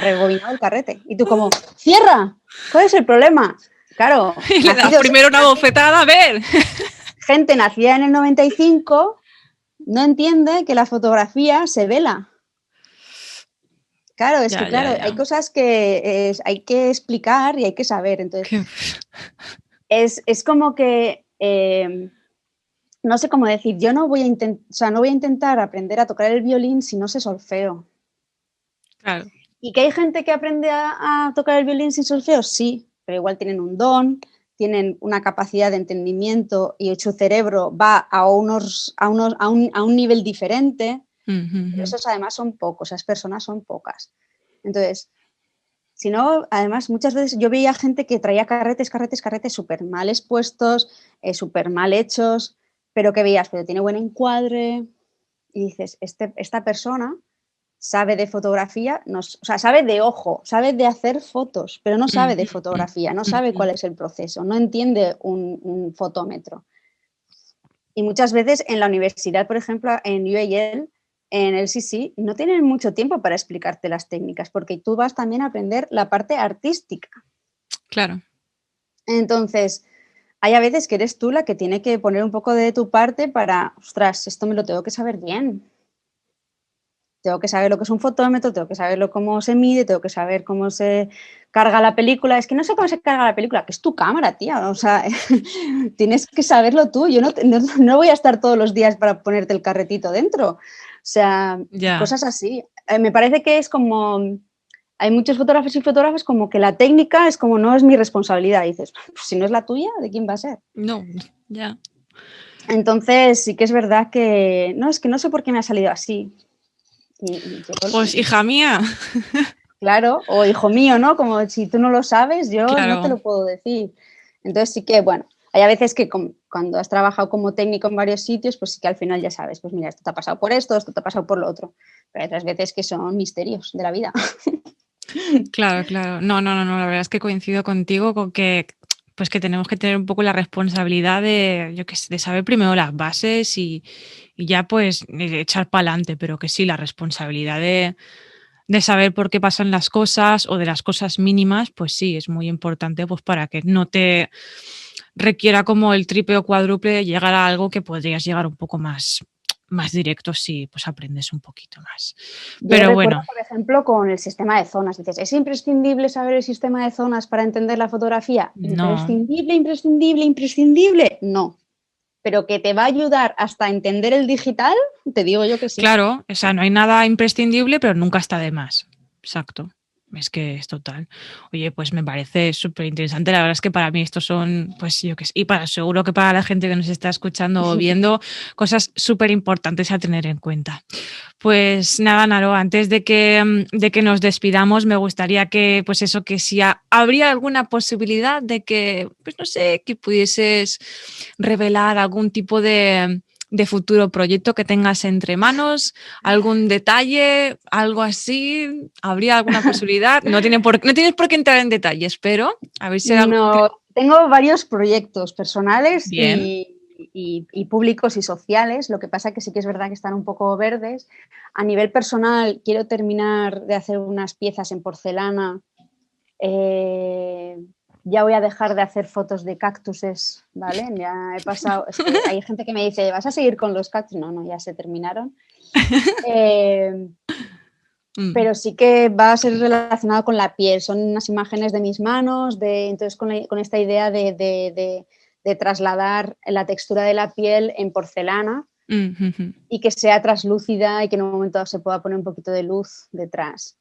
rebobinado el carrete. Y tú como, ¡cierra! ¿Cuál es el problema? Claro. Y le das primero una bofetada, a ver. Gente nacida en el 95 no entiende que la fotografía se vela. Claro, es que hay cosas que hay que explicar y hay que saber. Entonces, es como que, no sé cómo decir, yo no voy a intentar aprender a tocar el violín si no sé solfeo. Claro. ¿Y que hay gente que aprende a tocar el violín sin solfeo? Sí, pero igual tienen un don, tienen una capacidad de entendimiento y su cerebro va a un nivel diferente. Pero esos además son pocos, esas personas son pocas. Entonces, si no, además muchas veces yo veía gente que traía carretes súper mal expuestos, súper mal hechos, pero que veías, pero tiene buen encuadre y dices, esta persona sabe de fotografía, o sea, sabe de ojo, sabe de hacer fotos, pero no sabe de fotografía, no sabe cuál es el proceso, no entiende un fotómetro. Y muchas veces en la universidad, por ejemplo, en UAL, en el sí no tienen mucho tiempo para explicarte las técnicas, porque tú vas también a aprender la parte artística. Claro. Entonces, hay a veces que eres tú la que tiene que poner un poco de tu parte para, ostras, esto me lo tengo que saber bien. Tengo que saber lo que es un fotómetro, tengo que saber cómo se mide, tengo que saber cómo se carga la película. Es que no sé cómo se carga la película, que es tu cámara, tía. O sea, tienes que saberlo tú. Yo no voy a estar todos los días para ponerte el carretito dentro. O sea, Ya. cosas así. Me parece que es como... Hay muchos fotógrafos y fotógrafas como que la técnica es como no es mi responsabilidad. Y dices, pues si no es la tuya, ¿de quién va a ser? No, ya. Entonces sí que es verdad que... No, es que no sé por qué me ha salido así. Y Pues hija mía. claro, o hijo mío, ¿no? Como si tú no lo sabes, yo no te Claro. lo puedo decir. Entonces sí que, bueno, hay a veces que cuando has trabajado como técnico en varios sitios, pues sí que al final ya sabes, pues mira, esto te ha pasado por esto te ha pasado por lo otro. Pero hay otras veces que son misterios de la vida. Claro, claro. No, no, no, no. La verdad es que coincido contigo con que pues que tenemos que tener un poco la responsabilidad de, yo qué sé, de saber primero las bases y ya pues echar para adelante, pero que sí, la responsabilidad de saber por qué pasan las cosas o de las cosas mínimas, pues sí, es muy importante pues para que no te requiera como el triple o cuádruple llegar a algo que podrías llegar un poco más directo si pues aprendes un poquito más. Yo Pero recuerdo, bueno, por ejemplo, con el sistema de zonas. Dices, ¿es imprescindible saber el sistema de zonas para entender la fotografía? no. Imprescindible, imprescindible, imprescindible. No. Pero que te va a ayudar hasta entender el digital, te digo yo que sí. Claro, o sea, no hay nada imprescindible, pero nunca está de más. Exacto. Es que es total. Oye, pues me parece súper interesante. La verdad es que para mí estos son, pues yo qué sé, y para seguro que para la gente que nos está escuchando o viendo, cosas súper importantes a tener en cuenta. Pues nada, Naro, antes de que nos despidamos, me gustaría que, pues eso, que si habría alguna posibilidad de que, pues no sé, que pudieses revelar algún tipo de futuro proyecto que tengas entre manos, algún detalle, algo así, ¿habría alguna posibilidad? No tienes por qué entrar en detalles, pero a ver si hay algo que... No, tengo varios proyectos personales Bien. y públicos y sociales. Lo que pasa que sí que es verdad que están un poco verdes. A nivel personal, quiero terminar de hacer unas piezas en porcelana. Ya voy a dejar de hacer fotos de cactuses, ¿vale? Ya he pasado. Es que hay gente que me dice, ¿vas a seguir con los cactus? No, no, ya se terminaron. Eh, Mm, pero sí que va a ser relacionado con la piel. Son unas imágenes de mis manos, entonces con esta idea de trasladar la textura de la piel en porcelana mm. y que sea traslúcida y que en un momento se pueda poner un poquito de luz detrás.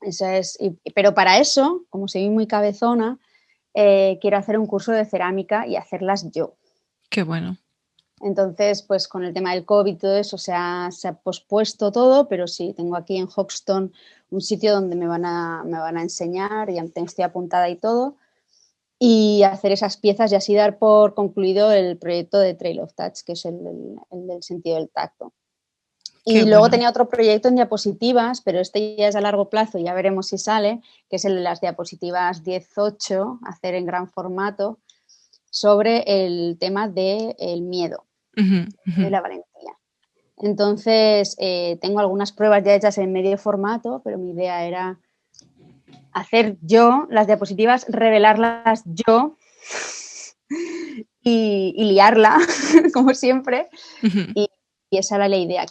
Eso es, pero para eso, como soy muy cabezona, quiero hacer un curso de cerámica y hacerlas yo. Qué bueno. Entonces, pues con el tema del COVID y todo eso se ha pospuesto todo, pero sí, tengo aquí en Hoxton un sitio donde me van a enseñar, ya estoy apuntada y todo, y hacer esas piezas y así dar por concluido el proyecto de Trail of Touch, que es el del sentido del tacto. Qué Y luego bueno. tenía otro proyecto en diapositivas, pero este ya es a largo plazo, ya veremos si sale, que es el de las diapositivas 10:8, hacer en gran formato, sobre el tema del miedo Ujú, ujú. y la valentía. Entonces, tengo algunas pruebas ya hechas en medio formato, pero mi idea era hacer yo las diapositivas, revelarlas yo y liarla, como siempre. Ujú. Y, y esa era la idea,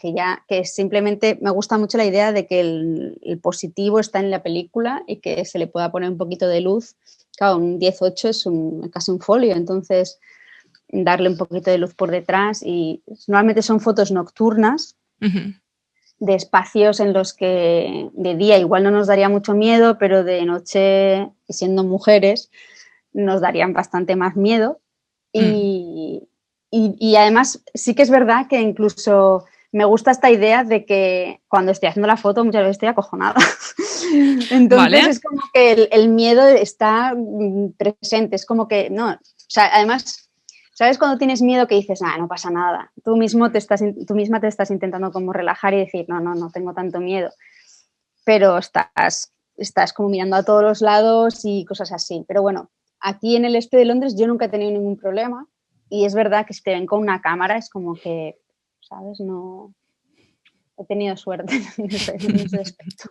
que simplemente me gusta mucho la idea de que el positivo está en la película y que se le pueda poner un poquito de luz. Claro, un 10:8 es casi un folio, entonces darle un poquito de luz por detrás y normalmente son fotos nocturnas Ujú. de espacios en los que de día igual no nos daría mucho miedo, pero de noche, siendo mujeres, nos darían bastante más miedo. Mm. Y además sí que es verdad que incluso me gusta esta idea de que cuando estoy haciendo la foto muchas veces estoy acojonada. Entonces Vale. es como que el miedo está presente, es como que no, o sea, además... ¿Sabes cuando tienes miedo que dices, ah, no pasa nada? Tú misma te estás intentando como relajar y decir, no, no, no tengo tanto miedo. Pero estás como mirando a todos los lados y cosas así. Pero bueno, aquí en el este de Londres yo nunca he tenido ningún problema y es verdad que si te ven con una cámara es como que, ¿sabes? No, he tenido suerte en ese aspecto.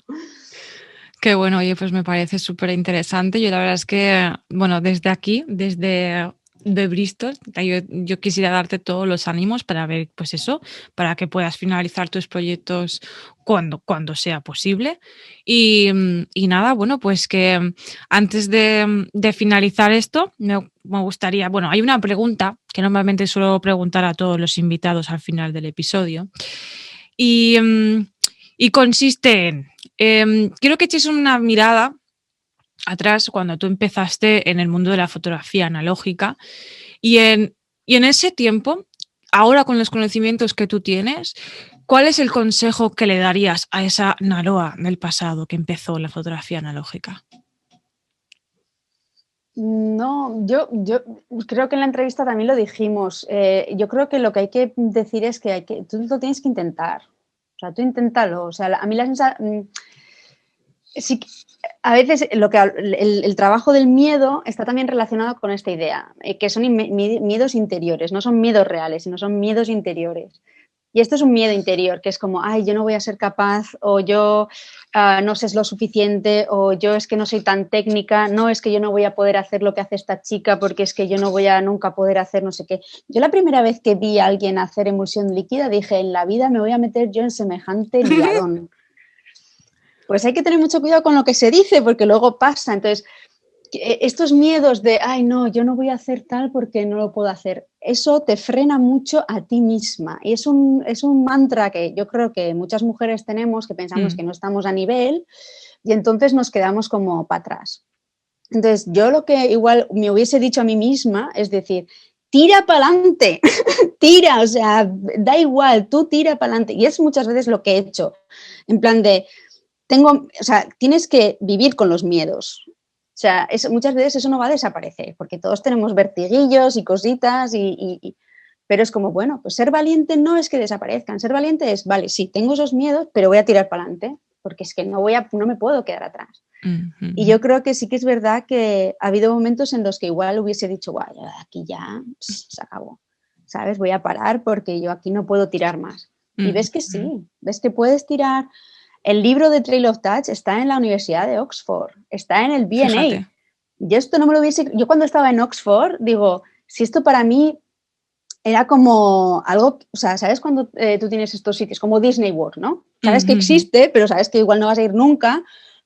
Qué bueno, oye, pues me parece súper interesante. Yo la verdad es que, bueno, desde aquí, desde de Bristol, yo quisiera darte todos los ánimos para ver, pues eso, para que puedas finalizar tus proyectos cuando sea posible. Y nada, bueno, pues que antes de finalizar esto, me gustaría, bueno, hay una pregunta que normalmente suelo preguntar a todos los invitados al final del episodio. Y, y consiste en, quiero que eches una mirada atrás cuando tú empezaste en el mundo de la fotografía analógica y en ese tiempo, ahora con los conocimientos que tú tienes, ¿cuál es el consejo que le darías a esa Naroa del pasado que empezó la fotografía analógica? No, yo creo que en la entrevista también lo dijimos. Yo creo que lo que hay que decir es que, tú lo tienes que intentar. O sea, tú inténtalo. O sea, a mí la sensación... Sí, a veces el trabajo del miedo está también relacionado con esta idea, que son miedos interiores, no son miedos reales, sino son miedos interiores. Y esto es un miedo interior, que es como, ay, yo no voy a ser capaz, o yo no sé lo suficiente, o yo es que no soy tan técnica, no es que yo no voy a poder hacer lo que hace esta chica porque es que yo no voy a nunca poder hacer no sé qué. Yo la primera vez que vi a alguien hacer emulsión líquida dije, en la vida me voy a meter yo en semejante liadón. Pues hay que tener mucho cuidado con lo que se dice porque luego pasa. Entonces, estos miedos de, ay, no, yo no voy a hacer tal porque no lo puedo hacer, eso te frena mucho a ti misma. Y es un mantra que yo creo que muchas mujeres tenemos, que pensamos que no estamos a nivel y entonces nos quedamos como para atrás. Entonces, yo lo que igual me hubiese dicho a mí misma es decir, tira para adelante, tira, o sea, da igual, tú tira para adelante. Y es muchas veces lo que he hecho, en plan de, tienes que vivir con los miedos. O sea, muchas veces eso no va a desaparecer, porque todos tenemos vertiguillos y cositas, pero es como, bueno, pues ser valiente no es que desaparezcan, ser valiente es, vale, sí, tengo esos miedos, pero voy a tirar para adelante, porque es que no me puedo quedar atrás. Uh-huh. Y yo creo que sí que es verdad que ha habido momentos en los que igual hubiese dicho, guay, aquí ya se acabó, ¿sabes? Voy a parar porque yo aquí no puedo tirar más. Uh-huh. Y ves que sí, ves que puedes tirar. El libro de Trail of Touch está en la Universidad de Oxford, está en el B&A. Yo cuando estaba en Oxford, digo, si esto para mí era como algo, o sea, ¿sabes cuando tú tienes estos sitios como Disney World, ¿no? Sabes que existe, pero sabes que igual no vas a ir nunca,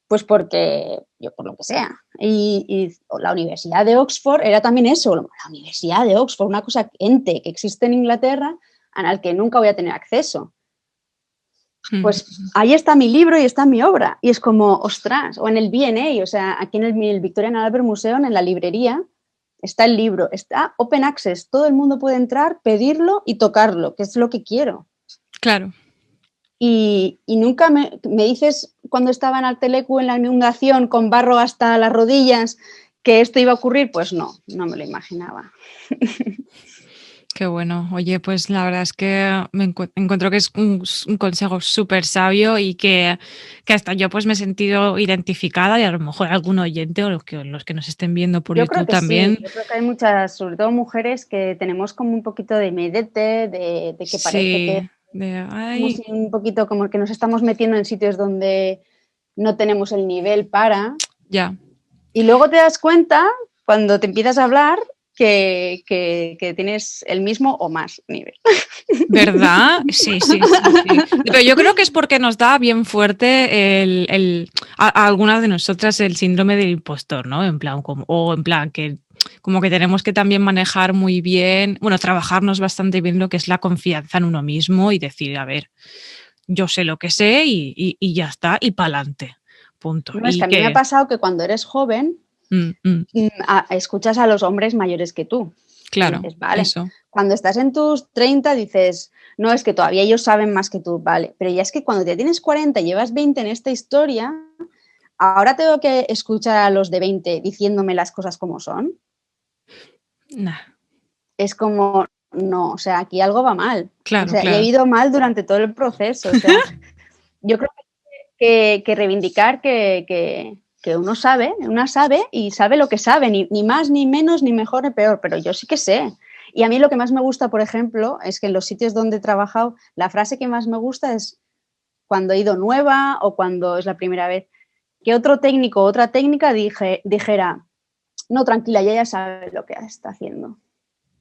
pues porque, por lo que sea. Y la Universidad de Oxford era también eso, la Universidad de Oxford, una cosa ente que existe en Inglaterra a la que nunca voy a tener acceso. Pues ahí está mi libro y está mi obra. Y es como, ostras, o en el B&A, o sea, aquí en el Victorian Albert Museum, en la librería, está el libro, está Open Access, todo el mundo puede entrar, pedirlo y tocarlo, que es lo que quiero. Claro. Y nunca me dices, cuando estaba en Artelecu en la inundación con barro hasta las rodillas, que esto iba a ocurrir, pues no me lo imaginaba. Qué bueno. Oye, pues la verdad es que me encuentro que es un consejo súper sabio y que hasta yo pues me he sentido identificada y a lo mejor algún oyente o los que nos estén viendo por YouTube también. Sí. Yo creo que hay muchas, sobre todo mujeres, que tenemos como un poquito de medete, de que parece que un poquito como que nos estamos metiendo en sitios donde no tenemos el nivel para. Ya. Y luego te das cuenta, cuando te empiezas a hablar, que tienes el mismo o más nivel. ¿Verdad? Sí. Pero yo creo que es porque nos da bien fuerte a algunas de nosotras el síndrome del impostor, ¿no? En plan, que como que tenemos que también manejar muy bien, bueno, trabajarnos bastante bien lo que es la confianza en uno mismo y decir, a ver, yo sé lo que sé y ya está, y pa'lante, punto. No, es que a mí me ha pasado que cuando eres joven escuchas a los hombres mayores que tú. Claro, dices, vale. Eso. Cuando estás en tus 30 dices, no, es que todavía ellos saben más que tú, vale. Pero ya es que cuando ya tienes 40 y llevas 20 en esta historia, ahora tengo que escuchar a los de 20 diciéndome las cosas como son. Nah. Es como, no, o sea, aquí algo va mal. Claro, o sea, claro. Y he ido mal durante todo el proceso. O sea, yo creo que reivindicar que uno sabe y sabe lo que sabe, ni más, ni menos, ni mejor, ni peor, pero yo sí que sé. Y a mí lo que más me gusta, por ejemplo, es que en los sitios donde he trabajado, la frase que más me gusta es, cuando he ido nueva o cuando es la primera vez, que otro técnico o otra técnica dijera, no, tranquila, ella ya sabe lo que está haciendo.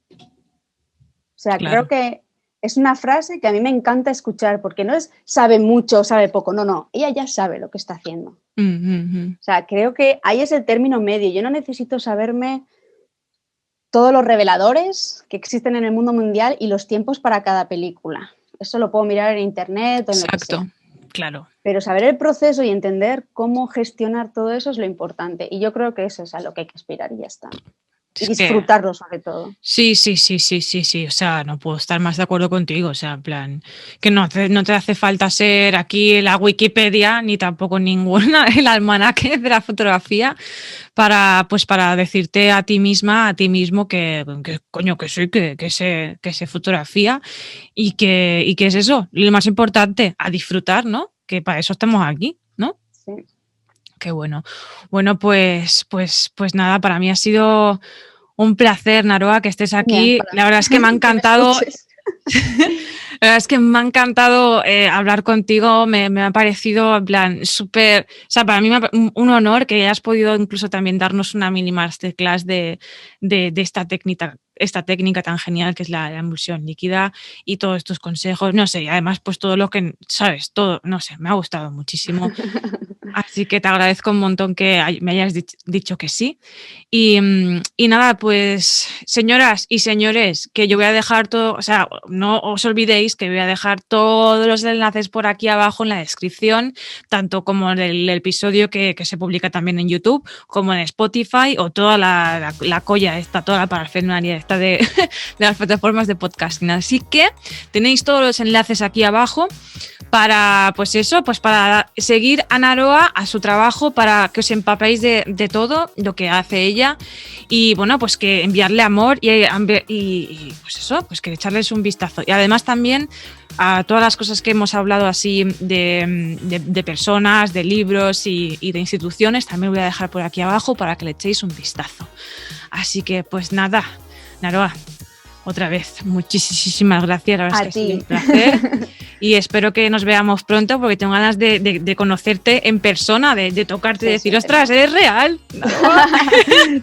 O sea, Claro. creo que es una frase que a mí me encanta escuchar, porque no es sabe mucho o sabe poco, no, ella ya sabe lo que está haciendo. O sea, creo que ahí es el término medio. Yo no necesito saberme todos los reveladores que existen en el mundo mundial y los tiempos para cada película. Eso lo puedo mirar en internet o en lo que sea. Claro. Pero saber el proceso y entender cómo gestionar todo eso es lo importante. Y yo creo que eso es a lo que hay que aspirar y ya está. Y disfrutarlo sobre todo. Sí. O sea, no puedo estar más de acuerdo contigo. O sea, en plan, que no te hace falta ser aquí la Wikipedia ni tampoco ninguna el almanaque de la fotografía para decirte a ti misma, a ti mismo que coño que soy, que sé fotografía y que es eso, lo más importante, a disfrutar, ¿no? Que para eso estamos aquí, ¿no? Sí. Qué bueno. Bueno, pues nada, para mí ha sido un placer, Naroa, que estés aquí. Bien, la verdad es que me ha encantado. La verdad es que me ha encantado hablar contigo, me ha parecido en plan súper, o sea, para mí un honor que hayas podido incluso también darnos una mini masterclass de esta técnica tan genial que es la emulsión líquida y todos estos consejos, no sé, y además pues todo lo que, sabes, todo, no sé, me ha gustado muchísimo. Así que te agradezco un montón que me hayas dicho que sí. Y nada, pues señoras y señores, que yo voy a dejar todo, o sea, no os olvidéis que voy a dejar todos los enlaces por aquí abajo en la descripción, tanto como en el episodio que se publica también en YouTube, como en Spotify o toda la colla esta, toda la parafernalia esta de las plataformas de podcasting. Así que tenéis todos los enlaces aquí abajo para, pues eso, pues para seguir a Naroa, a su trabajo, para que os empapéis de todo lo que hace ella y bueno, pues que enviarle amor y pues eso, pues que echarles un vistazo. Y además también a todas las cosas que hemos hablado así de personas, de libros y de instituciones, también voy a dejar por aquí abajo para que le echéis un vistazo. Así que pues nada, Naroa, otra vez, muchísimas gracias, la verdad es que ha sido un placer y espero que nos veamos pronto porque tengo ganas de conocerte en persona, de tocarte y de decir, ostras, eres real.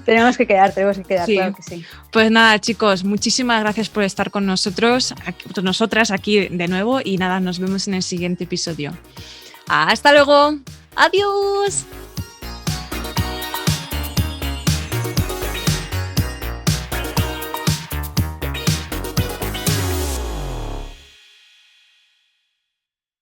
Tenemos que quedar, sí. Claro que sí. Pues nada, chicos, muchísimas gracias por estar con nosotras aquí de nuevo y nada, nos vemos en el siguiente episodio. ¡Hasta luego! ¡Adiós!